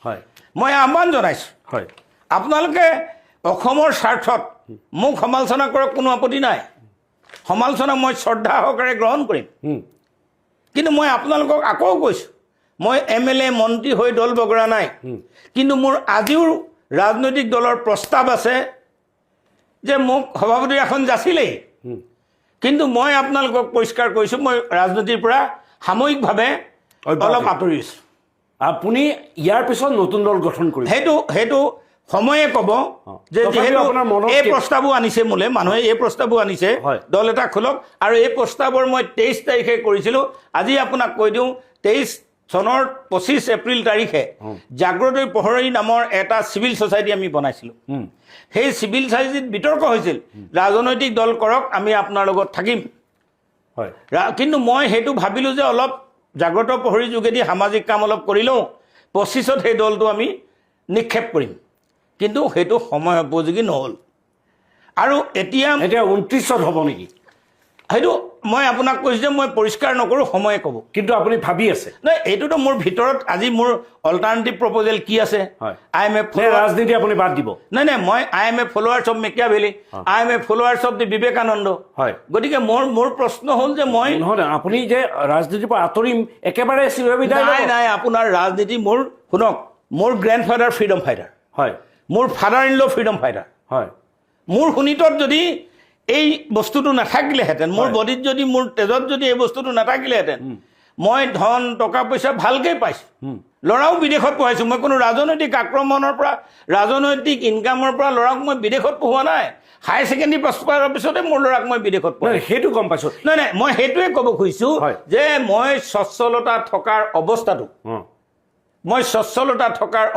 হয় মই আহ্বান জনাইছোঁ হয় আপোনালোকে অসমৰ স্বাৰ্থত মোক সমালোচনা কৰক কোনো আপত্তি নাই সমালোচনা মই শ্ৰদ্ধা সহকাৰে গ্ৰহণ কৰিম কিন্তু মই আপোনালোকক আকৌ কৈছোঁ মই MLA মন্ত্ৰী হৈ দল বগৰা নাই কিন্তু মোৰ আজিও ৰাজনৈতিক দলৰ প্ৰস্তাৱ আছে যে মোক সভাপতিৰ আসন যাচিলেই কিন্তু মই আপোনালোকক পৰিষ্কাৰ কৰিছোঁ মই ৰাজনীতিৰ পৰা সাময়িকভাৱে অলপ আঁতৰিছোঁ আপুনি ইয়াৰ পিছত নতুন দল গঠন কৰিব সেইটো সময়ে ক'ব যে তথাপিও যিহেতু আপোনাৰ মনত এই কি- প্ৰস্তাৱো আনিছে মোলৈ মানুহে এই প্ৰস্তাৱো আনিছে হয়। দল এটা খোলক আৰু এই প্ৰস্তাৱৰ মই 23 তাৰিখে কৰিছিলোঁ আজি আপোনাক কৈ দিওঁ 23 চনৰ 25 এপ্ৰিল তাৰিখে জাগ্ৰতী প্ৰহৰী নামৰ এটা চিভিল ছ'চাইটি আমি বনাইছিলোঁ সেই চিভিল ছ'চাইটিত বিতৰ্ক হৈছিল ৰাজনৈতিক দল কৰক আমি আপোনাৰ লগত থাকিম হয় কিন্তু মই সেইটো ভাবিলোঁ যে অলপ জাগ্ৰত প্ৰহৰীৰ যোগেদি সামাজিক কাম অলপ কৰি লওঁ 25ত সেই দলটো আমি নিক্ষেপ কৰিম কিন্তু সেইটো সময় উপযোগী নহ'ল আৰু এতিয়া 29ত হ'ব নেকি সেইটো মই আপোনাক কৈছোঁ যে মই পৰিষ্কাৰ নকৰোঁ সময়ে ক'ব কিন্তু আপুনি ভাবি আছে নাই এইটোতো মোৰ ভিতৰত আজি মোৰ অল্টাৰনেটিভ প্ৰপ'জেল কি আছে হয়। আই এম এ নে ৰাজনীতি আপুনি বাদ দিব নাই মই I M A followers of Machiavelli I M A followers of the Vivekananda হয় গতিকে মোৰ প্ৰশ্ন হ'ল যে মই নহয় আপুনি যে ৰাজনীতিৰ পৰা আঁতৰিম একেবাৰে চিৰবিদায় ল'ব? নাই আপোনাৰ ৰাজনীতি মোৰ শুনক মোৰ গ্ৰেণ্ডফাদাৰ ফ্ৰীডম ফাইটাৰ হয় মোৰ father in law freedom fighter হয় মোৰ শোণিতত যদি এই বস্তুটো নাথাকিলেহেঁতেন মোৰ বডিত যদি মোৰ তেজত যদি এই বস্তুটো নাথাকিলেহেঁতেন মই ধন টকা পইচা ভালকৈ পাইছোঁ ল'ৰাও বিদেশত পঢ়াইছোঁ মই কোনো ৰাজনৈতিক আক্ৰমণৰ পৰা ৰাজনৈতিক ইনকামৰ পৰা ল'ৰাক মই বিদেশত পঢ়োৱা নাই হায়াৰ ছেকেণ্ডেৰী পাছ কৰাৰ পিছতে মোৰ ল'ৰাক মই বিদেশত পঢ়াইছোঁ সেইটো গম পাইছোঁ নাই মই সেইটোৱে ক'ব খুজিছোঁ হয়। যে মই স্বচ্ছলতা থকাৰ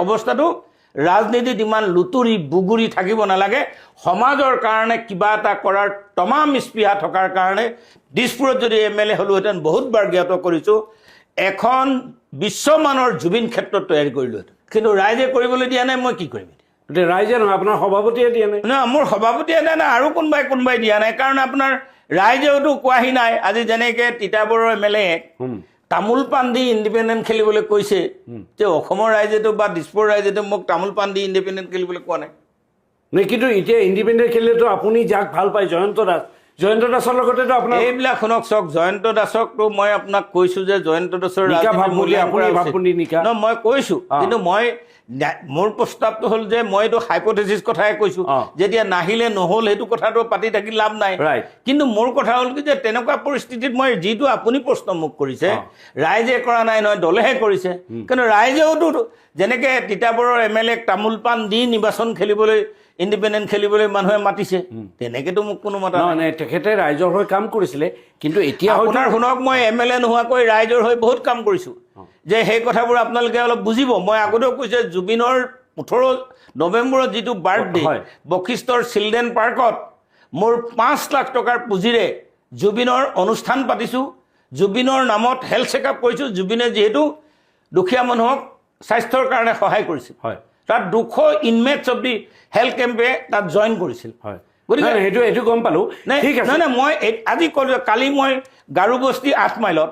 অৱস্থাটো ৰাজনীতিত ইমান লুতুৰি বুগুৰি থাকিব নালাগে সমাজৰ কাৰণে কিবা এটা কৰাৰ তমাম স্পৃহা থকাৰ কাৰণে দিছপুৰত যদি MLA হ'লোহেঁতেন বহুতবাৰ জ্ঞাত কৰিছোঁ এখন বিশ্বমানৰ জুবিন ক্ষেত্ৰত তৈয়াৰী কৰিলোহেঁতেন কিন্তু ৰাইজে কৰিবলৈ দিয়া নাই মই কি কৰিম এতিয়া ৰাইজে নহয় আপোনাৰ সভাপতিয়ে দিয়ে নাই নহয় মোৰ সভাপতিয়ে দিয়া নাই আৰু কোনোবাই দিয়া নাই কাৰণ আপোনাৰ ৰাইজেওতো কোৱাহি নাই আজি যেনেকৈ তিতাবৰৰ MLA তামোল পাণ দি ইণ্ডিপেণ্ডেণ্ট খেলিবলৈ কৈছে যে অসমৰ ৰাইজেতো বা দিছপুৰ ৰাইজেতো মোক তামোল পাণ দি ইণ্ডিপেণ্ডেণ্ট খেলিবলৈ কোৱা নাই নাই কিন্তু এতিয়া ইণ্ডিপেণ্ডেণ্ট খেলিলেতো আপুনি যাক ভাল পায় জয়ন্ত দাসৰ লগতেতো আপোনাৰ এইবিলাক শুনক চাওক জয়ন্ত দাসকতো মই আপোনাক কৈছোঁ যে জয়ন্ত দাসৰ নিকা ভাবমূলি আপুনি ভাবমূলি নিকা মই কৈছোঁ কিন্তু মই মোৰ প্ৰস্তাৱটো হ'ল যে মই এইটো হাইপথেচিছ কথাই কৈছোঁ যেতিয়া নাহিলে নহ'ল সেইটো কথাটো পাতি থাকি লাভ নাই ৰাইট কিন্তু মোৰ কথা হ'ল কি যে তেনেকুৱা পৰিস্থিতিত মই যিটো আপুনি প্ৰশ্ন মোক কৰিছে ৰাইজে কৰা নাই নহয় দলেহে কৰিছে কিন্তু ৰাইজেওতো যেনেকৈ তিতাবৰৰ MLA তামোল পাণ দি নিৰ্বাচন খেলিবলৈ ইণ্ডিপেণ্ডেণ্ট খেলিবলৈ মানুহে মাতিছে তেনেকৈতো মোক কোনো মাতা নাই তেখেতে ৰাইজৰ হৈ কাম কৰিছিলে কিন্তু এতিয়া আপোনাৰ শুনক মই MLA নোহোৱাকৈ ৰাইজৰ হৈ বহুত কাম কৰিছোঁ যে সেই কথাবোৰ আপোনালোকে অলপ বুজিব মই আগতেও কৈছোঁ জুবিনৰ 18 নৱেম্বৰত যিটো বাৰ্থডে বশিষ্ঠৰ চিলড্ৰেন পাৰ্কত মোৰ 5 লাখ টকাৰ পুঁজিৰে জুবিনৰ অনুষ্ঠান পাতিছোঁ জুবিনৰ নামত হেল্থ চেকআপ কৰিছোঁ জুবিনে যিহেতু দুখীয়া মানুহক স্বাস্থ্যৰ কাৰণে সহায় কৰিছিল হয় তাত 200 ইনমেটছ অফ দি হেল্থ কেম্পে তাত জইন কৰিছিল গতিকে সেইটো গম পালো ঠিক আছে নাই মই আজি ক'লো কালি মই গাৰুবস্তি 8 মাইলত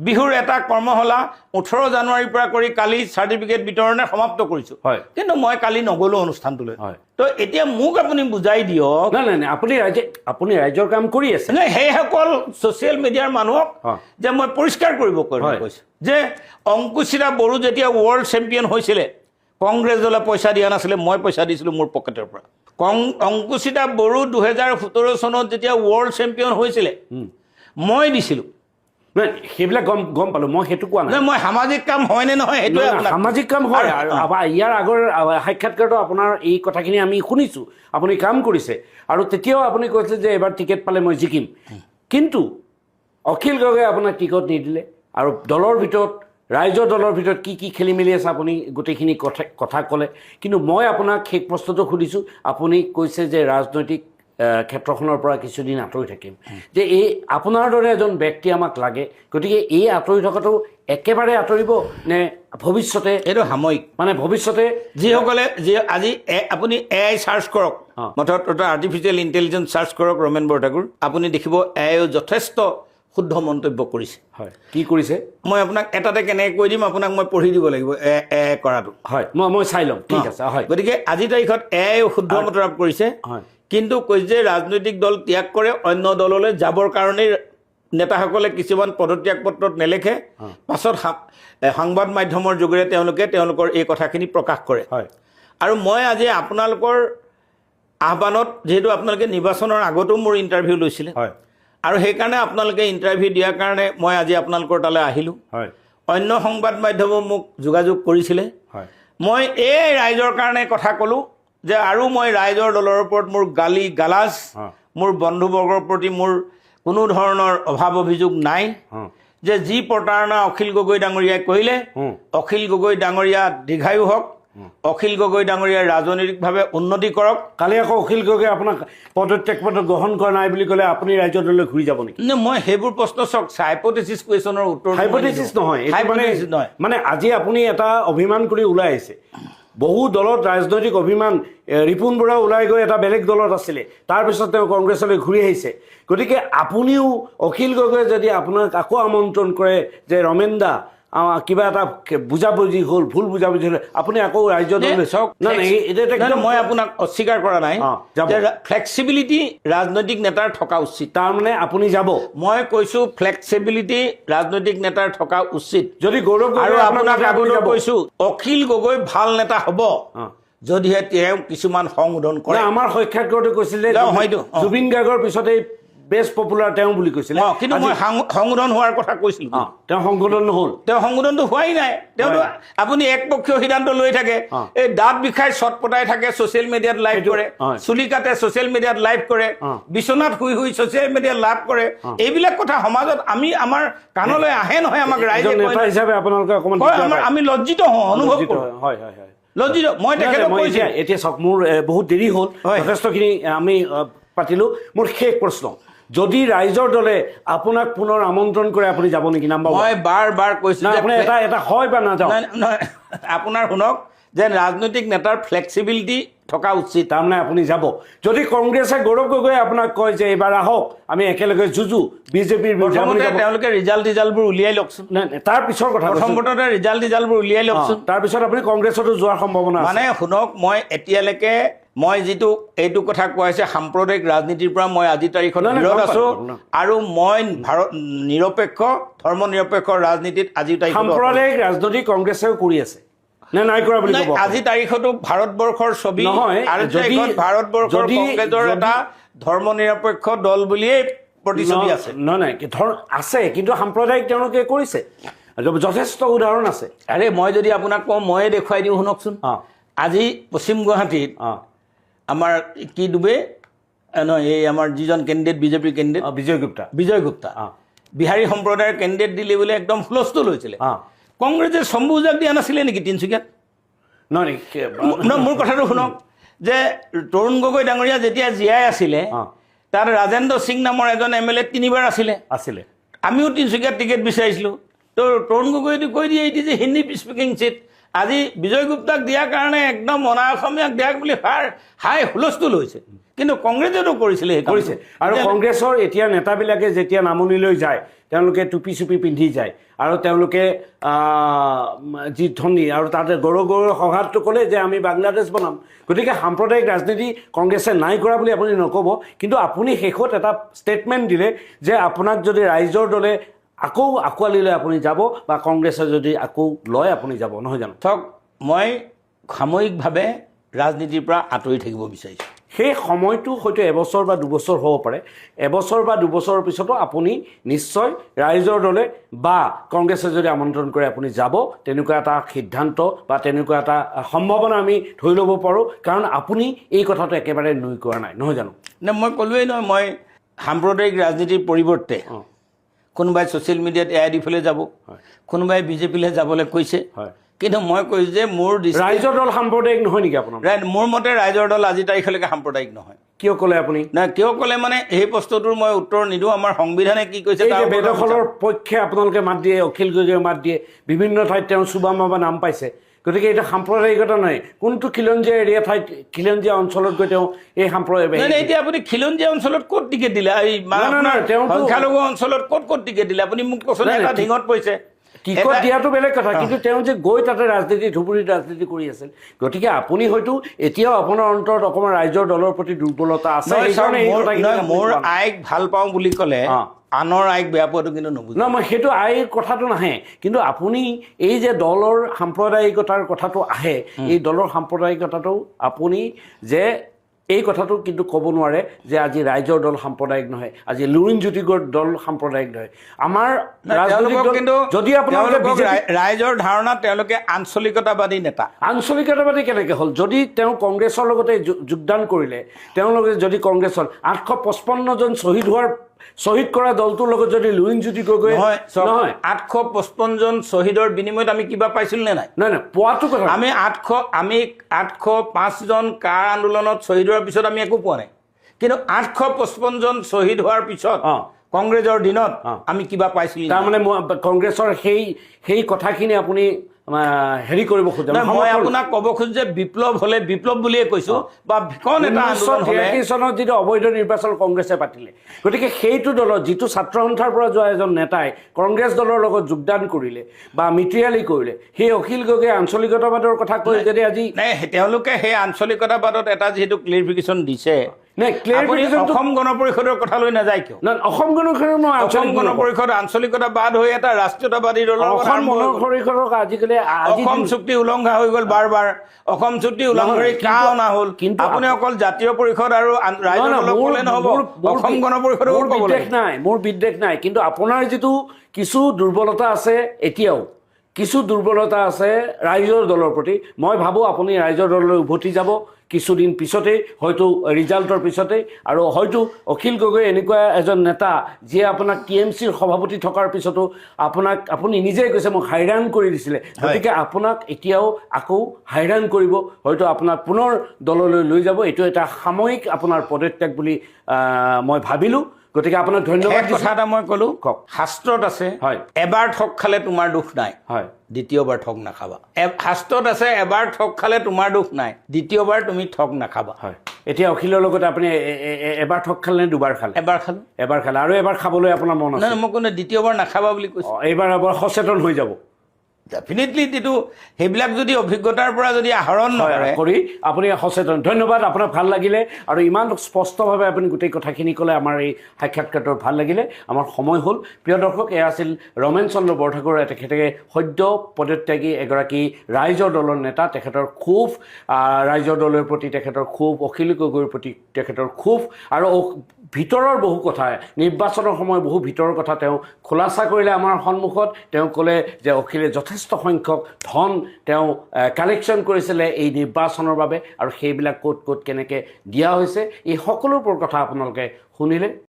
বিহুৰ এটা কৰ্মশালা 18 জানুৱাৰীৰ পৰা কৰি কালি চাৰ্টিফিকেট বিতৰণে সমাপ্ত কৰিছোঁ কিন্তু মই কালি নগ'লো অনুষ্ঠানটোলৈ তো এতিয়া মোক আপুনি বুজাই দিয়ক নাই আপুনি ৰাইজৰ কাম কৰি আছে নাই সেইসকল ছ'চিয়েল মিডিয়াৰ মানুহক যে মই পৰিষ্কাৰ কৰিব কৈছোঁ যে অংকুচিতা বড়ো যেতিয়া ৱৰ্ল্ড চেম্পিয়ন হৈছিলে কংগ্ৰেছ দলে পইচা দিয়া নাছিলে মই পইচা দিছিলোঁ মোৰ পকেটৰ পৰা অংকুচিতা বড়ো 2017 চনত যেতিয়া ৱৰ্ল্ড চেম্পিয়ন হৈছিলে মই দিছিলোঁ সেইবিলাক গম পালো মই সেইটো কোৱা নাই মই সামাজিক কাম হয়নে নহয় সেইটোৱে সামাজিক কাম হয় ইয়াৰ আগৰ সাক্ষাৎকাৰটো আপোনাৰ এই কথাখিনি আমি শুনিছোঁ আপুনি কাম কৰিছে আৰু তেতিয়াও আপুনি কৈছে যে এবাৰ টিকেট পালে মই জিকিম কিন্তু অখিল গগৈয়ে আপোনাক টিকট নিদিলে আৰু দলৰ ভিতৰত ৰাইজৰ দলৰ ভিতৰত কি খেলি মেলি আছে আপুনি গোটেইখিনি কথা ক'লে কিন্তু মই আপোনাক শেষ প্ৰশ্নটো সুধিছোঁ আপুনি কৈছে যে ৰাজনৈতিক ক্ষেত্ৰখনৰ পৰা কিছুদিন আঁতৰি থাকিম যে এই আপোনাৰ দৰে এজন ব্যক্তি আমাক লাগে গতিকে এই আঁতৰি থকাটো একেবাৰে আঁতৰিব নে ভৱিষ্যতে এইটো সাময়িক মানে ভৱিষ্যতে যিসকলে আজি আপুনি AI চাৰ্চ কৰক মুঠত আৰ্টিফিচিয়েল ইণ্টেলিজেঞ্চ চাৰ্চ কৰক ৰমেন বৰঠাকুৰ আপুনি দেখিব AI যথেষ্ট শুদ্ধ মন্তব্য কৰিছে হয় কি কৰিছে মই আপোনাক এটাতে কেনেকৈ কৈ দিম আপোনাক মই পঢ়ি দিব লাগিব AI কৰাটো হয় মই চাই ল'ম ঠিক আছে হয় গতিকে আজিৰ তাৰিখত AI শুদ্ধ মতলাপ কৰিছে হয় কিন্তু কৈছে যে ৰাজনৈতিক দল ত্যাগ কৰে অন্য দললৈ যাবৰ কাৰণেই নেতাসকলে কিছুমান পদত্যাগ পত্ৰত নেলেখে পাছত সংবাদ মাধ্যমৰ যোগেৰে তেওঁলোকৰ এই কথাখিনি প্ৰকাশ কৰে আৰু মই আজি আপোনালোকৰ আহ্বানত যিহেতু আপোনালোকে নিৰ্বাচনৰ আগতো মোৰ ইণ্টাৰভিউ লৈছিলে আৰু সেইকাৰণে আপোনালোকে ইণ্টাৰভিউ দিয়াৰ কাৰণে মই আজি আপোনালোকৰ তালৈ আহিলোঁ অন্য সংবাদ মাধ্যমেও মোক যোগাযোগ কৰিছিলে মই এই ৰাইজৰ কাৰণে কথা ক'লোঁ যে আৰু মই ৰাইজৰ দলৰ ওপৰত মোৰ গালি গালাজ মোৰ বন্ধুবৰ্গৰ প্ৰতি মোৰ কোনো ধৰণৰ অভাৱ অভিযোগ নাই যে যি প্ৰতাৰণা অখিল গগৈ ডাঙৰীয়াই কৰিলে অখিল গগৈ ডাঙৰীয়া দীৰ্ঘায়ু হওক অখিল গগৈ ডাঙৰীয়াই ৰাজনৈতিকভাৱে উন্নতি কৰক কালি আকৌ অখিল গগৈ আপোনাক পদত্যাগ পত্ৰ গ্ৰহণ কৰা নাই বুলি ক'লে আপুনি ৰাইজৰ দললৈ ঘূৰি যাব নেকি মই সেইবোৰ প্ৰশ্ন চাওক হাইপ'থেচিছ কুৱেশ্যনৰ উত্তৰ হাইপ'থেচিছ নহয় মানে আজি আপুনি এটা অভিমান কৰি ওলাই আহিছে বহু দলত ৰাজনৈতিক অভিমান ৰিপুণ বৰা ওলাই গৈ এটা বেলেগ দলত আছিলে তাৰপিছত তেওঁ কংগ্ৰেছলৈ ঘূৰি আহিছে গতিকে আপুনিও অখিল গগৈয়ে যদি আপোনাক আকৌ আমন্ত্ৰণ কৰে যে ৰমেন দা কিবা এটা বুজাবুজি হ'ল ভুল বুজাবুজি হ'লে আপুনি আকৌ ৰাইজৰ দললৈ চাওক মই আপোনাক অস্বীকাৰ কৰা নাই যে ফ্লেক্সিবিলিটি ৰাজনৈতিক নেতাৰ থকা উচিত তাৰমানে আপুনি যাব মই কৈছোঁ ফ্লেক্সিবিলিটি ৰাজনৈতিক নেতাৰ থকা উচিত যদি গৌৰৱ আৰু আপোনাক আগলৈ কৈছোঁ অখিল গগৈ ভাল নেতা হ'ব যদিহে তেওঁ কিছুমান সংশোধন কৰে আমাৰ সাক্ষাৎকাৰটো কৈছিলে হয়তো জুবিন গাৰ্গৰ পিছতেই বেষ্ট পপুলাৰ তেওঁ বুলি কৈছিলে কিন্তু মই সংশোধন হোৱাৰ কথা কৈছিলোঁ তেওঁ সংশোধন নহ'ল তেওঁ সংশোধনটো হোৱাই নাই তেওঁতো আপুনি একপক্ষীয় সিদ্ধান্ত লৈ থাকে এই দাঁত বিষাই চটপটাই থাকে ছ'চিয়েল মিডিয়াত লাইভ কৰে চুলি কাটে ছ'চিয়েল মিডিয়াত লাইভ কৰে বিচনাত শুই শুই ছ'চিয়েল মিডিয়াত লাভ কৰে এইবিলাক কথা সমাজত আমাৰ কাণলৈ আহে নহয় আমাক ৰাইজে নেতা হিচাপে আপোনালোকে অকণমান আমি লজ্জিত হওঁ অনুভৱ কৰোঁ লজ্জিত মই তেখেতক কৈছোঁ এতিয়া চাওক মোৰ বহুত দেৰি হ'ল যথেষ্টখিনি আমি পাতিলোঁ মোৰ শেষ প্ৰশ্ন যদি ৰাইজৰ দলে আপোনাক পুনৰ আমন্ত্ৰণ কৰে আপুনি যাব নেকি নাম্বাৰ মই বাৰ কৈছোঁ আপুনি এটা হয় বা নাযাওঁ আপোনাৰ শুনক যে ৰাজনৈতিক নেতাৰ ফ্লেক্সিবিলিটি থকা উচিত তাৰমানে আপুনি যাব যদি কংগ্ৰেছে গৌৰৱ গগৈয়ে আপোনাক কয় যে এইবাৰ আহক আমি একেলগে যুঁজো বিজেপিৰ তেওঁলোকে ৰিজাল্টবোৰ উলিয়াই লওকচোন তাৰ পিছৰ কথা প্ৰথমতে ৰিজাল্টবোৰ উলিয়াই লওকচোন তাৰপিছত আপুনি কংগ্ৰেছতো যোৱাৰ সম্ভাৱনা মানে শুনক মই এতিয়ালৈকে মই যিটো এইটো কথা কোৱা হৈছে সাম্প্ৰদায়িক ৰাজনীতিৰ পৰা মই আজিৰ তাৰিখত বিৰত আছোঁ আৰু মই নিৰপেক্ষ ধৰ্ম নিৰপেক্ষ ৰাজনীতিত আজিৰ তাৰিখত সাম্প্ৰদায়িক ৰাজনীতি কংগ্ৰেছেও কৰি আছে নাই কৰা বুলি ক'ব আজিৰ তাৰিখতো ভাৰতবৰ্ষৰ ছবি নহয় আৰু ভাৰতবৰ্ষৰ কংগ্ৰেছৰ এটা ধৰ্ম নিৰপেক্ষ দল বুলিয়েই প্ৰতিচ্ছবি আছে নহয় আছে কিন্তু সাম্প্ৰদায়িক তেওঁলোকে কৰিছে যথেষ্ট উদাহৰণ আছে আৰে মই যদি আপোনাক কওঁ ময়ে দেখুৱাই দিওঁ শুনকচোন আজি পশ্চিম গুৱাহাটীত আমাৰ কি ডুবে নহয় এই আমাৰ যিজন কেণ্ডিডেট বিজেপিৰ কেণ্ডিডেট বিজয় গুপ্তা বিহাৰী সম্প্ৰদায়ৰ কেণ্ডিডেট দিলে বোলে একদম হুলস্থুল হৈছিলে কংগ্ৰেছে চম্বুজাক দিয়া নাছিলে নেকি তিনিচুকীয়াত মোৰ কথাটো শুনক যে তৰুণ গগৈ ডাঙৰীয়া যেতিয়া জীয়াই আছিলে তাত ৰাজেন্দ্ৰ সিং নামৰ এজন MLA 3বাৰ আছিলে আমিও তিনিচুকীয়াত টিকেট বিচাৰিছিলোঁ তো তৰুণ গগৈটো কৈ দিয়ে যে হিন্দী স্পিকিং চিট আজি বিজয় গুপ্তাক দিয়াৰ কাৰণে একদম অনা অসমীয়াক দিয়াক বুলি হাই হুলস্থুল হৈছে কিন্তু কংগ্ৰেছেতো কৰিছিলে কৰিছে আৰু কংগ্ৰেছৰ এতিয়া নেতাবিলাকে যেতিয়া নামনিলৈ যায় তেওঁলোকে টুপি চুপি পিন্ধি যায় আৰু তেওঁলোকে যি ধনী আৰু তাতে গৌৰৱ সভাতটো ক'লে যে আমি বাংলাদেশ বনাম গতিকে সাম্প্ৰদায়িক ৰাজনীতি কংগ্ৰেছে নাই কৰা বুলি আপুনি নক'ব কিন্তু আপুনি শেষত এটা ষ্টেটমেণ্ট দিলে যে আপোনাক যদি ৰাইজৰ দলে আকৌ আঁকোৱালি লৈ আপুনি যাব বা কংগ্ৰেছে যদি আকৌ লয় আপুনি যাব নহয় জানো ধৰক মই সাময়িকভাৱে ৰাজনীতিৰ পৰা আঁতৰি থাকিব বিচাৰিছোঁ সেই সময়টো হয়তো এবছৰ বা দুবছৰ হ'ব পাৰে এবছৰ বা দুবছৰৰ পিছতো আপুনি নিশ্চয় ৰাইজৰ দলে বা কংগ্ৰেছে যদি আমন্ত্ৰণ কৰে আপুনি যাব তেনেকুৱা এটা সিদ্ধান্ত বা তেনেকুৱা এটা সম্ভাৱনা আমি ধৰি ল'ব পাৰোঁ কাৰণ আপুনি এই কথাটো একেবাৰে নুই কৰা নাই নহয় জানো নে মই ক'লোৱেই নহয় মই সাম্প্ৰদায়িক ৰাজনীতিৰ পৰিৱৰ্তে কোনোবাই ছ'চিয়েল মিডিয়াত AIDFলৈ যাব কোনোবাই বিজেপিলৈ যাবলৈ কৈছে কিন্তু মই কৈছোঁ যে মোৰ ৰাইজৰ দল সাম্প্ৰদায়িক নহয় নেকি আপোনাৰ মোৰ মতে ৰাইজৰ দল আজি তাৰিখলৈকে সাম্প্ৰদায়িক নহয় কিয় ক'লে আপুনি নাই কিয় ক'লে মানে সেই প্ৰশ্নটোৰ মই উত্তৰ নিদিওঁ আমাৰ সংবিধানে কি কৈছে বেদখলৰ পক্ষে আপোনালোকে মাত দিয়ে অখিল গগৈয়ে মাত দিয়ে বিভিন্ন ঠাইত তেওঁ চুবামা বা নাম পাইছে গতিকে এটা সাম্প্ৰদায়িকতা নাই কোনটো খিলঞ্জীয়া এৰিয়া ঠাইত খিলঞ্জীয়া অঞ্চলত গৈ তেওঁ এই সম্প্ৰদায় এতিয়া আপুনি খিলঞ্জীয়া অঞ্চলত ক'ত টিকেট দিলে এই সংখ্যালঘু অঞ্চলত ক'ত টিকেট দিলে আপুনি মোক কৈছে এটা ঢিঙত পৰিছে টিকট দিয়াটো বেলেগ কথা কিন্তু তেওঁ যে গৈ তাতে ৰাজনীতি ধুবুৰীত ৰাজনীতি কৰি আছিল গতিকে আপুনি হয়তো এতিয়াও আপোনাৰ অন্তৰত অকণমান ৰাইজৰ দলৰ প্ৰতি দুৰ্বলতা আছে মোৰ আইক ভাল পাওঁ বুলি ক'লে আনৰ আইক বেয়া পোৱাটো কিন্তু নুবুজো নহয় মই সেইটো আইৰ কথাটো নাহে কিন্তু আপুনি এই যে দলৰ সাম্প্ৰদায়িকতাৰ কথাটো আহে এই দলৰ সাম্প্ৰদায়িকতাটো আপুনি যে এই কথাটো কিন্তু ক'ব নোৱাৰে যে আজি ৰাইজৰ দল সাম্প্ৰদায়িক নহয় আজি লুৰিণ জ্যোতিগড় দল সাম্প্ৰদায়িক নহয় আমাৰ যদি আপোনালোকে ৰাইজৰ ধাৰণাত তেওঁলোকে আঞ্চলিকতাবাদী নেতা আঞ্চলিকতাবাদী কেনেকৈ হ'ল যদি তেওঁ কংগ্ৰেছৰ লগতে যোগদান কৰিলে তেওঁলোকে যদি কংগ্ৰেছৰ 855জন শ্বহীদ কৰা দলটোৰ লগত যদি লুৰিণ জ্যোতি গগৈ নহয় 855জন শ্বহীদৰ বিনিময়ত আমি কিবা পাইছিল নে নাই নাই পোৱাটো কথা আমি 805জন কাৰ আন্দোলনত শ্বহীদ হোৱাৰ পিছত আমি একো পোৱা নাই কিন্তু 855জন শ্বহীদ হোৱাৰ পিছত কংগ্ৰেছৰ দিনত আমি কিবা পাইছিলোঁ তাৰমানে কংগ্ৰেছৰ সেই কথাখিনি আপুনি হেৰি কৰিব খোজে মই আপোনাক ক'ব খোজো যে বিপ্লৱ হ'লে বিপ্লৱ বুলিয়ে কৈছোঁ বা ভিকন এটা আন্দোলন চনত যিটো অবৈধ নিৰ্বাচন কংগ্ৰেছে পাতিলে গতিকে সেইটো দলত যিটো ছাত্ৰ সন্থাৰ পৰা যোৱা এজন নেতাই কংগ্ৰেছ দলৰ লগত যোগদান কৰিলে বা মিত্ৰিয়ালি কৰিলে সেই অখিল গগৈ আঞ্চলিকতাবাদৰ কথা কৈ যদি আজি নাই তেওঁলোকে সেই আঞ্চলিকতাবাদত এটা যিহেতু ক্লিয়াৰিফিকেশ্যন দিছে অসম গণ পৰিষদৰ কথা লৈ নাযায় কিয় অসম গণ পৰিষদ আঞ্চলিকতাবাদ হৈ এটা ৰাষ্ট্ৰীয়তাবাদী দলৰ আজিকালি অসম চুক্তি উলংঘা হৈ গ'ল বাৰ অসম চুক্তি উলংঘা কৰি কিয় অনা হ'ল কিন্তু আপুনি অকল জাতীয় পৰিষদ আৰু ৰাইজৰ দলক ক'লে নহ'ব অসম গণ পৰিষদৰ মোৰ বিদ্বেষ নাই কিন্তু আপোনাৰ যিটো কিছু দুৰ্বলতা আছে এতিয়াও কিছু দুৰ্বলতা আছে ৰাইজৰ দলৰ প্ৰতি মই ভাবোঁ আপুনি ৰাইজৰ দললৈ উভতি যাব কিছুদিন পিছতেই হয়তো ৰিজাল্টৰ পিছতেই আৰু হয়তো অখিল গগৈ এনেকুৱা এজন নেতা যিয়ে আপোনাক TMCৰ সভাপতি থকাৰ পিছতো আপুনি নিজেই কৈছে মোক হাইৰাণ কৰি দিছিলে গতিকে আপোনাক এতিয়াও আকৌ হাইৰাণ কৰিব হয়তো আপোনাক পুনৰ দললৈ লৈ যাব এইটো এটা সাময়িক আপোনাৰ পদত্যাগ বুলি মই ভাবিলোঁ গতিকে আপোনাক ধন্যবাদ কথা এটা মই ক'লোঁ কওক শাস্ত্ৰত আছে হয় এবাৰ ঠগ খালে তোমাৰ দুখ নাই হয় দ্বিতীয়বাৰ ঠগ নাখাবা শাস্ত্ৰত আছে এবাৰ ঠগ খালে তোমাৰ দুখ নাই দ্বিতীয়বাৰ তুমি ঠগ নাখাবা হয় এতিয়া অখিলৰ লগত আপুনি এবাৰ ঠগ খালে নে দুবাৰ খালে এবাৰ খালে আৰু এবাৰ খাবলৈ আপোনাৰ মন আছে মই কোনো দ্বিতীয়বাৰ নাখাবা বুলি কৈছোঁ এইবাৰ সচেতন হৈ যাব ডেফিনেটলি যিটো সেইবিলাক যদি অভিজ্ঞতাৰ পৰা যদি আহৰণ কৰি আপুনি সচেতন ধন্যবাদ আপোনাক ভাল লাগিলে আৰু ইমান স্পষ্টভাৱে আপুনি গোটেই কথাখিনি ক'লে আমাৰ এই সাক্ষাৎকাৰটোৰ ভাল লাগিলে আমাৰ সময় হ'ল প্ৰিয় দৰ্শক এয়া আছিল ৰমেন চন্দ্ৰ বৰঠাকুৰ তেখেতে সদ্য পদত্যাগী এগৰাকী ৰাইজৰ দলৰ নেতা তেখেতৰ ক্ষোভ ৰাইজৰ দলৰ প্ৰতি তেখেতৰ ক্ষোভ অখিল গগৈৰ প্ৰতি তেখেতৰ ক্ষোভ আৰু ভিতৰৰ বহু কথা নিৰ্বাচনৰ সময় বহু ভিতৰৰ কথা তেওঁ খোলাচা কৰিলে আমাৰ সন্মুখত তেওঁ ক'লে যে অখিলে যথেষ্ট সংখ্যক ধন তেওঁ কালেকশ্যন কৰিছিলে এই নিৰ্বাচনৰ বাবে আৰু সেইবিলাক ক'ত কেনেকৈ দিয়া হৈছে এই সকলোবোৰ কথা আপোনালোকে শুনিলে